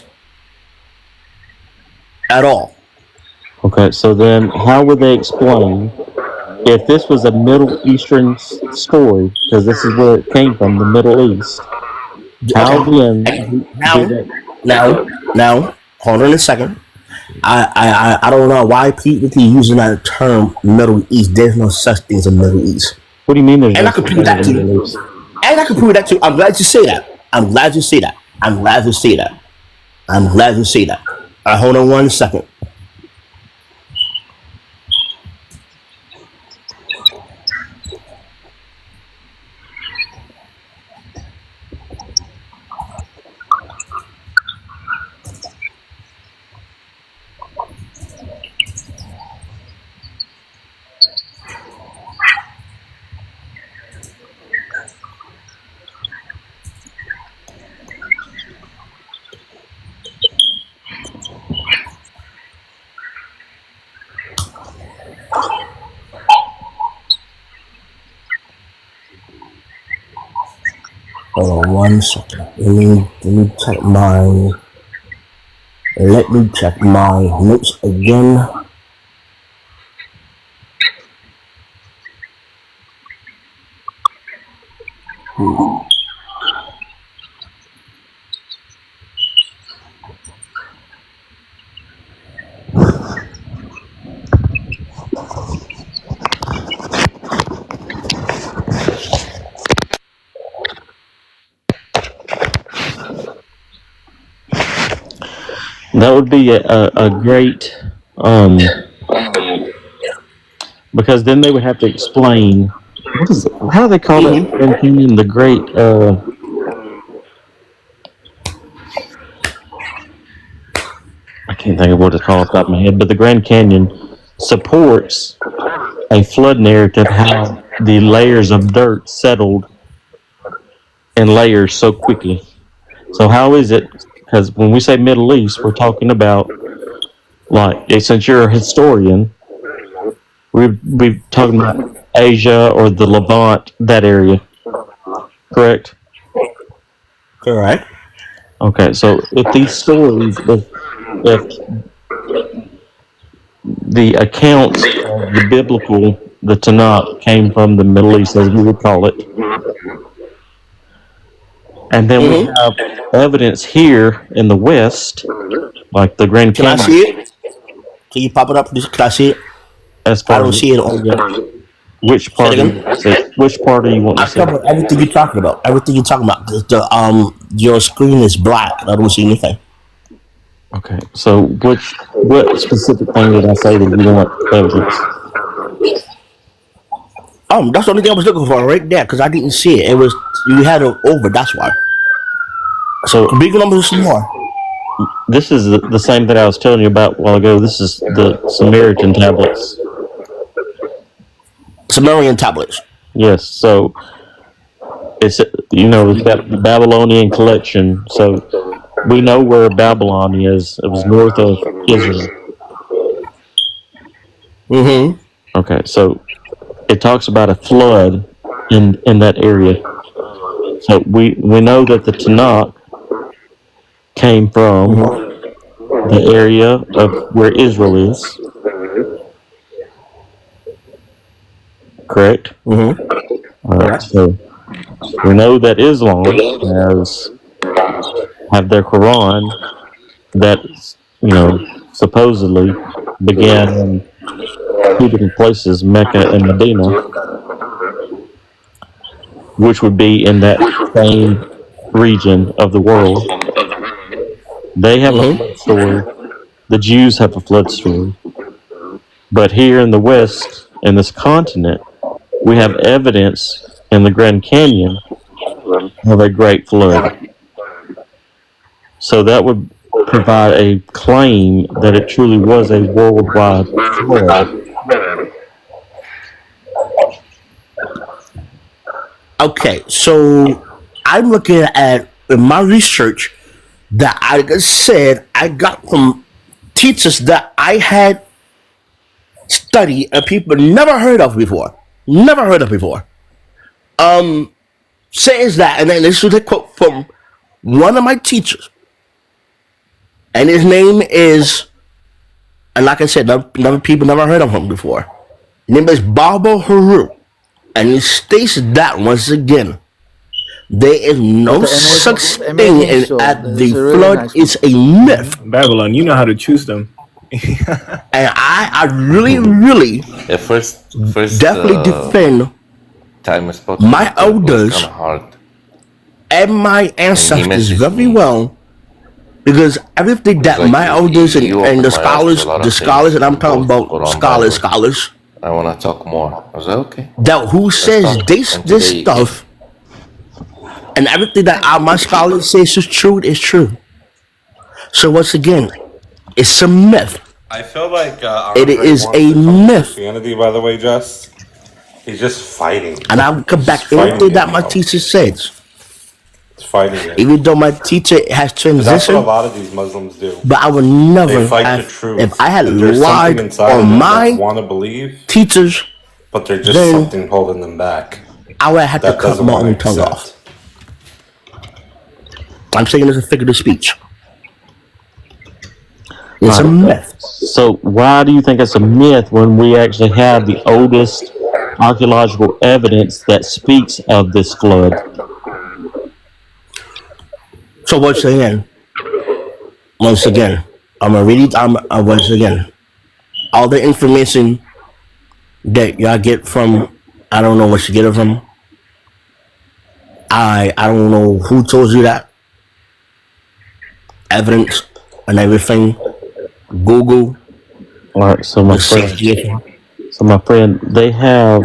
at all. Okay. So then, how would they explain if this was a Middle Eastern story? Because this is where it came from, the Middle East. How Okay. then And do now, they? now, hold on a second. I don't know why people keep using that term Middle East. There's no such thing as a Middle East. What do you mean? There's And no I can such prove thing as that a too. Middle East? And I can prove that too. I'm glad you say that. I'm glad you say that. I'm glad you say that. I'm glad you say that. All right, hold on one second. Hold on one second. Let me check my notes again. That would be a great, um, because then they would have to explain what is it, how do they call that Mm-hmm. Grand Canyon? The Great, I can't think of what it's called off the top of my head, but the Grand Canyon supports a flood narrative. How the layers of dirt settled in layers so quickly. So how is it? Because when we say Middle East, we're talking about like since you're a historian, we're talking about Asia or the Levant, that area, correct? Correct. Okay, so if these stories, if the accounts of the biblical, the Tanakh, came from the Middle East, as we would call it, and then we Mm-hmm. have evidence here in the West, like the Grand Can I Canyon, see it? Can you pop it up, please? Can I see it? as I far don't as see it on. yeah, which Say it part do you again. want to see? Which part do you want to I'm see? talking about everything you're talking about. Everything you're talking about. Your screen is black. I don't see anything. Okay, so what specific thing did I say that you want evidence? That's the only thing I was looking for right there because I didn't see it. It was you had it over. That's why. So Big numbers some more. this is the same that I was telling you about a while ago. This is the Samaritan tablets. Sumerian tablets. Yes, so it's it's got the Babylonian collection. So we know where Babylon is. It was north of Israel. Mm-hmm. Okay, so it talks about a flood in that area. So we know that the Tanakh came from Mm-hmm. the area of where Israel is, correct? Mm-hmm. All right, Correct. so we know that Islam has have their Quran that supposedly began in two different places, Mecca and Medina, which would be in that same region of the world. They have a Mm-hmm. flood story. The Jews have a flood story. But here in the West, in this continent, we have evidence in the Grand Canyon of a great flood. So that would provide a claim that it truly was a worldwide flood. Okay, so I'm looking at in my research that I said I got from teachers that I had studied and people never heard of before. Never heard of before. says that, and then this is a quote from one of my teachers, and his name is, and like I said, never people never heard of him before. His name is Baba Haru, and he states that once again, there is no Okay, such thing amazing show. at It's the a really flood nice is a myth, Babylon, you know how to choose them. and I really Yeah, first definitely defend time I spoke my to him, it was elders kind of hard. and my And he ancestors messaged very me. well, because everything He's that like, my elders you and opened the my eyes to a lot of scholars, things. and I'm We talking both put about on Bibles. scholars, I want to talk more. I was like, okay, that who let's says talk. this And this today, stuff, and everything that my scholars say is true is true. So once again, it's a myth. I feel like It Andre is wants a to come to myth, Christianity, by the way, Jess. He's just fighting. and I'll come He's back fighting anything it, that my bro. teacher says, He's fighting it. even though my teacher has 'Cause that's what a transitioned. lot of these Muslims do. But I would They never fight the have, truth. if I had And there's something lied inside on of them that my want to believe, teachers, but there's just then something holding them back I would have to that cut doesn't my want to own tongue off. accept. I'm saying it's a figure of speech. All It's a right. myth. So why do you think it's a myth when we actually have the oldest archaeological evidence that speaks of this flood? So once again, I'm gonna read it. Once again, all the information that y'all get from, I don't know what you get it from. I don't know who told you that. Evidence and everything. Google, All right, so my the friend, safety. they have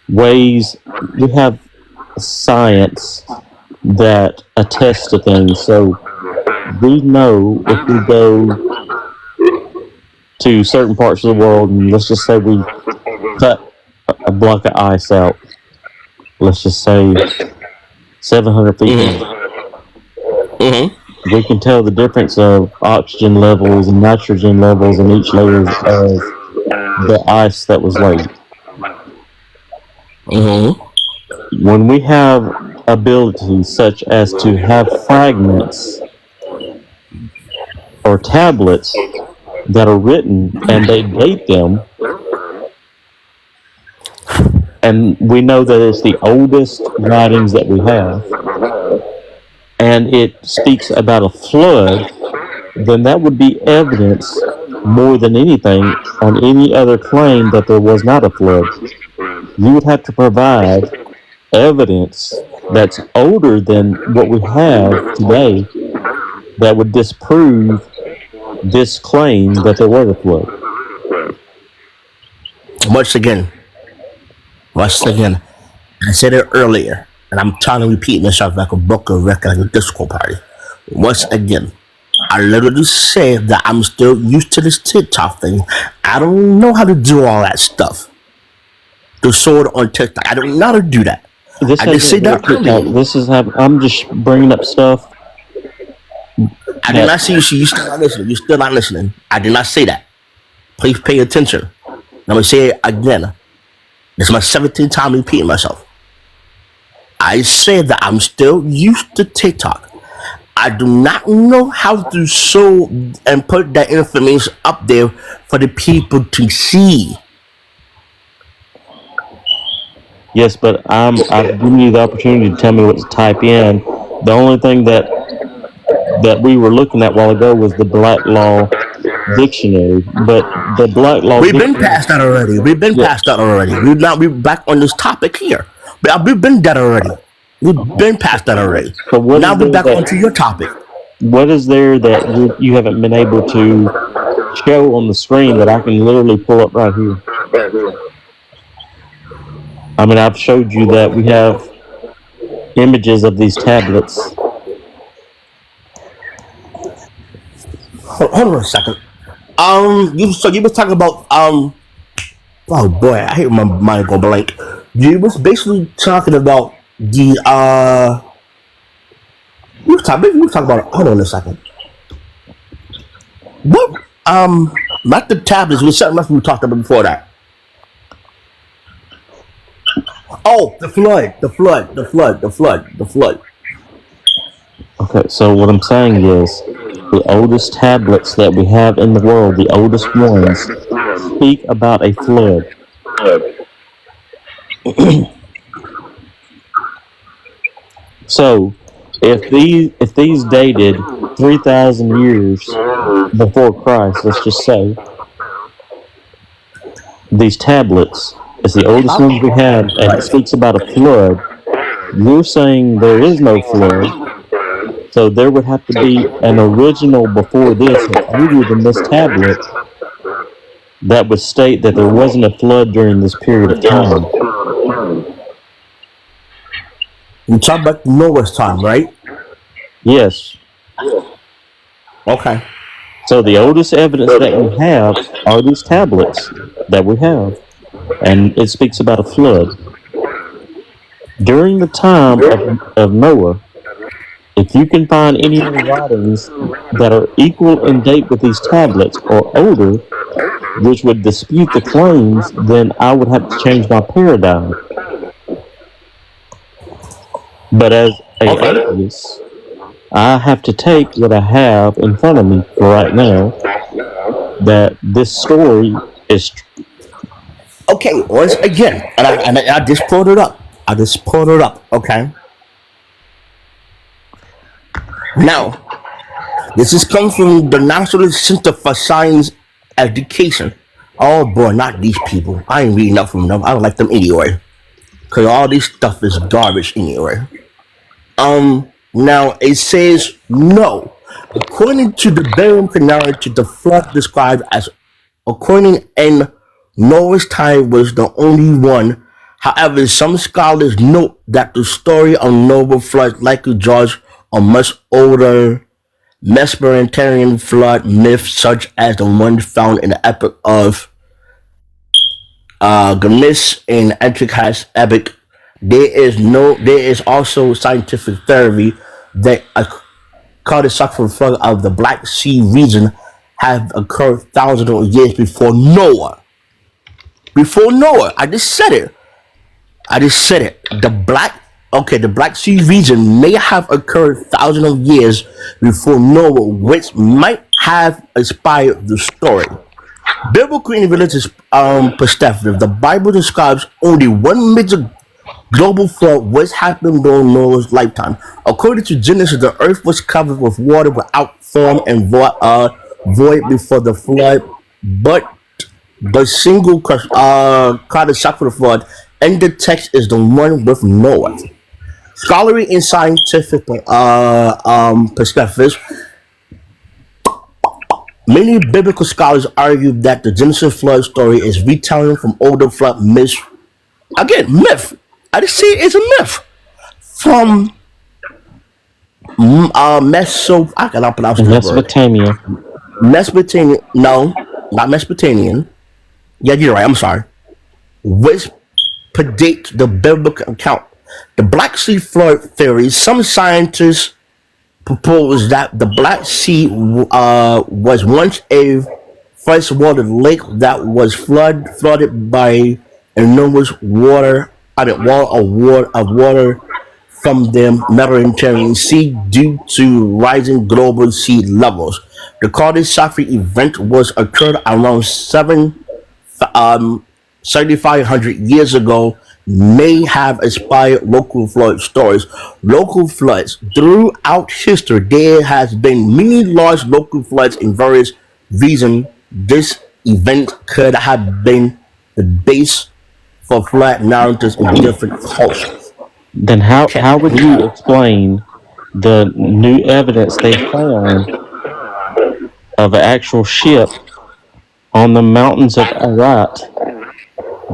ways. We have science that attests to things. So we know if we go to certain parts of the world, and let's just say we cut a block of ice out. Let's just say 700 feet Mm-hmm. deep. Mm-hmm. We can tell the difference of oxygen levels and nitrogen levels in each layer of the ice that was laid. Mm-hmm. When we have abilities such as to have fragments or tablets that are written and they date them, and we know that it's the oldest writings that we have, and it speaks about a flood, then that would be evidence more than anything on any other claim that there was not a flood. You would have to provide evidence that's older than what we have today that would disprove this claim that there was a flood. Once again, I said it earlier, and I'm trying to repeat myself like a book of record, like a disco party. Once again, I literally said that I'm still used to this TikTok thing. I don't know how to do all that stuff. The sword on TikTok. I don't know how to do that. This I just said hasn't that earlier. This is I'm just bringing up stuff. I did not say you still not listening. You're still not listening. I did not say that. Please pay attention. I'm gonna say it again. This is my 17th time repeating myself. I said that I'm still used to TikTok. I do not know how to show and put that information up there for the people to see. Yes, but I've given you the opportunity to tell me what to type in. The only thing that we were looking at a while ago was the Black Law Dictionary, but the Black Law We've been Dictionary, past that already. We're back on this topic here. But we've been that already. We've been past that already. So what Now is we're there back that onto your topic. what is there that you haven't been able to show on the screen that I can literally pull up right here? I mean, I've showed you that we have images of these tablets. Hold on a second. You was talking about oh boy, I hate my mind going blank. You was basically talking about the you was talking about, hold on a second. What not the tablets, it was something else we talked about before that. Oh, the flood, the flood, the flood, the flood, the flood. Okay, so what I'm saying is the oldest tablets that we have in the world, the oldest ones, speak about a flood. So if these dated 3,000 years before Christ, let's just say, these tablets is the oldest ones we have, and it speaks about a flood. You're saying there is no flood, so there would have to be an original before this or older than this tablet that would state that there wasn't a flood during this period of time. You talk about Noah's time, right? Yes. Okay. So the oldest evidence that we have are these tablets that we have, and it speaks about a flood. During the time of Noah, if you can find any other writings that are equal in date with these tablets or older, which would dispute the claims, then I would have to change my paradigm. But as a atheist, I have to take what I have in front of me right now, that this story is Okay, once again, and I just pulled it up. I just pulled it up, okay? Now, this is coming from the National Center for Science Education. Oh boy, not these people. I ain't reading up from them. I don't like them anyway. Because all this stuff is garbage anyway. Now it says no. According to the biblical narrative, the flood described as according in Noah's time was the only one. However, some scholars note that the story of Noah's flood likely draws on much older Mesopotamian flood myths, such as the ones found in the epic of Gilgamesh in Antiqua's epic. There is also scientific theory that a catastrophic flood of the Black Sea region have occurred thousands of years before Noah. Before Noah, I just said it. The Black Sea region may have occurred thousands of years before Noah, which might have inspired the story. Biblical and religious perspective, the Bible describes only one major global flood which happened during Noah's lifetime. According to Genesis, the earth was covered with water without form and void before the flood, but the single catastrophic flood in the text is the one with Noah. Scholarly and scientific perspectives, many biblical scholars argue that the Genesis flood story is retelling from older flood myths. Again, myth. I just see it as a myth from I cannot pronounce this word. Mesopotamia. Mesopotamian. No, not Mesopotamian. Yeah, you're right. I'm sorry. Which predate the biblical account. The Black Sea flood theory. Some scientists propose that the Black Sea was once a freshwater lake that was flooded by enormous wall of water from the Mediterranean Sea due to rising global sea levels. The catastrophic event was occurred around 7,500 years ago, may have inspired local flood stories. Local floods throughout history. There has been many large local floods in various regions. This event could have been the base for flood narratives in different cultures. Then how would you explain the new evidence they found of an actual ship on the mountains of Arat?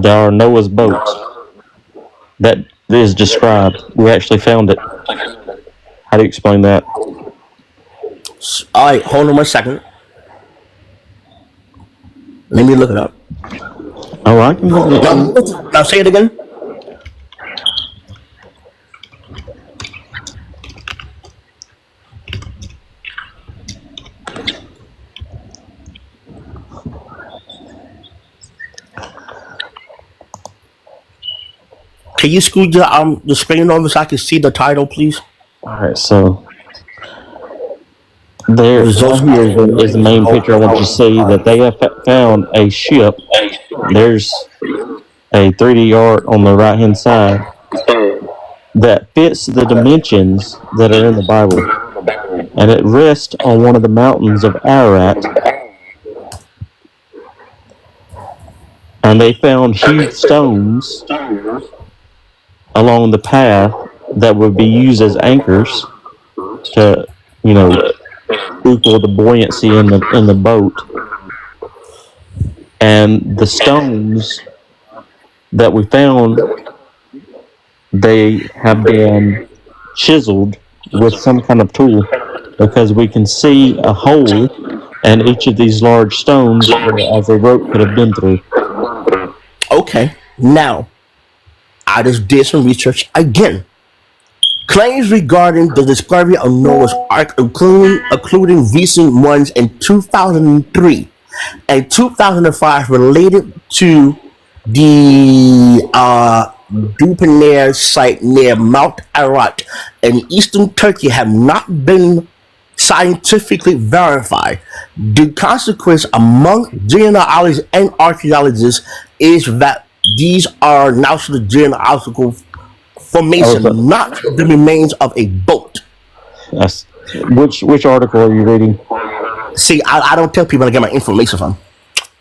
There are Noah's boats that is described. We actually found it. How do you explain that? All right, hold on 1 second. Let me look it up. Oh, I can look at it. Now say it again. Can you scoot the screen over so I can see the title, please? All right, so there Results. right here is the main picture. I want you to see that they have found a ship. There's a 3D art on the right hand side that fits the dimensions that are in the Bible, and it rests on one of the mountains of Ararat. And they found huge stones along the path that would be used as anchors to, equal the buoyancy in the boat. And the stones that we found, they have been chiseled with some kind of tool, because we can see a hole in each of these large stones as a rope could have been through. Okay, now I just did some research again. Claims regarding the discovery of Noah's Ark, including recent ones in 2003 and 2005, related to the Dupenair site near Mount Ararat in eastern Turkey, have not been scientifically verified. The consequence among genealogists and archaeologists is that these are natural genealogical formations, not the remains of a boat. Yes. Which article are you reading? See, I don't tell people to get my information from.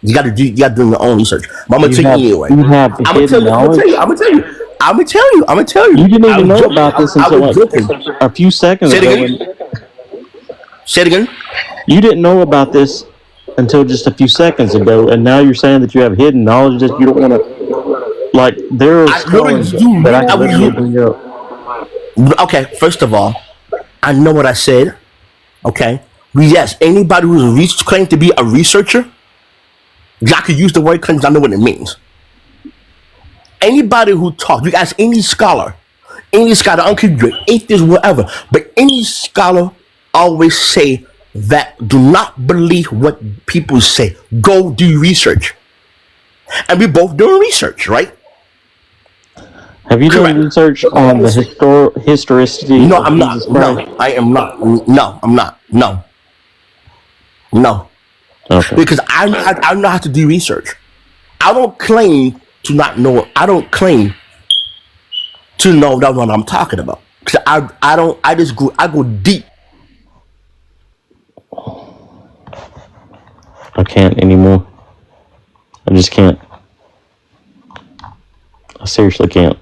You got to do your own research. But I'm gonna tell you anyway. You have I'm gonna tell you. You didn't even know about this until a few seconds ago. Say it again. You didn't know about this until just a few seconds ago, and now you're saying that you have hidden knowledge that you don't want to. Like, there are stories that I can literally bring up. Okay, first of all, I know what I said. Okay, yes, anybody who's claimed to be a researcher, I could use the word because I know what it means. Anybody who talks, you ask any scholar, I don't care if you're atheist, whatever, but any scholar always say that do not believe what people say. Go do research. And we're both doing research, right? Have you done research on the historicity? No, I'm not. No, I am not. No, I'm not. No. Okay. Because I know how to do research. I don't claim to not know. I don't claim to know that's what I'm talking about. Because I go deep. I can't anymore. I just can't. I seriously can't.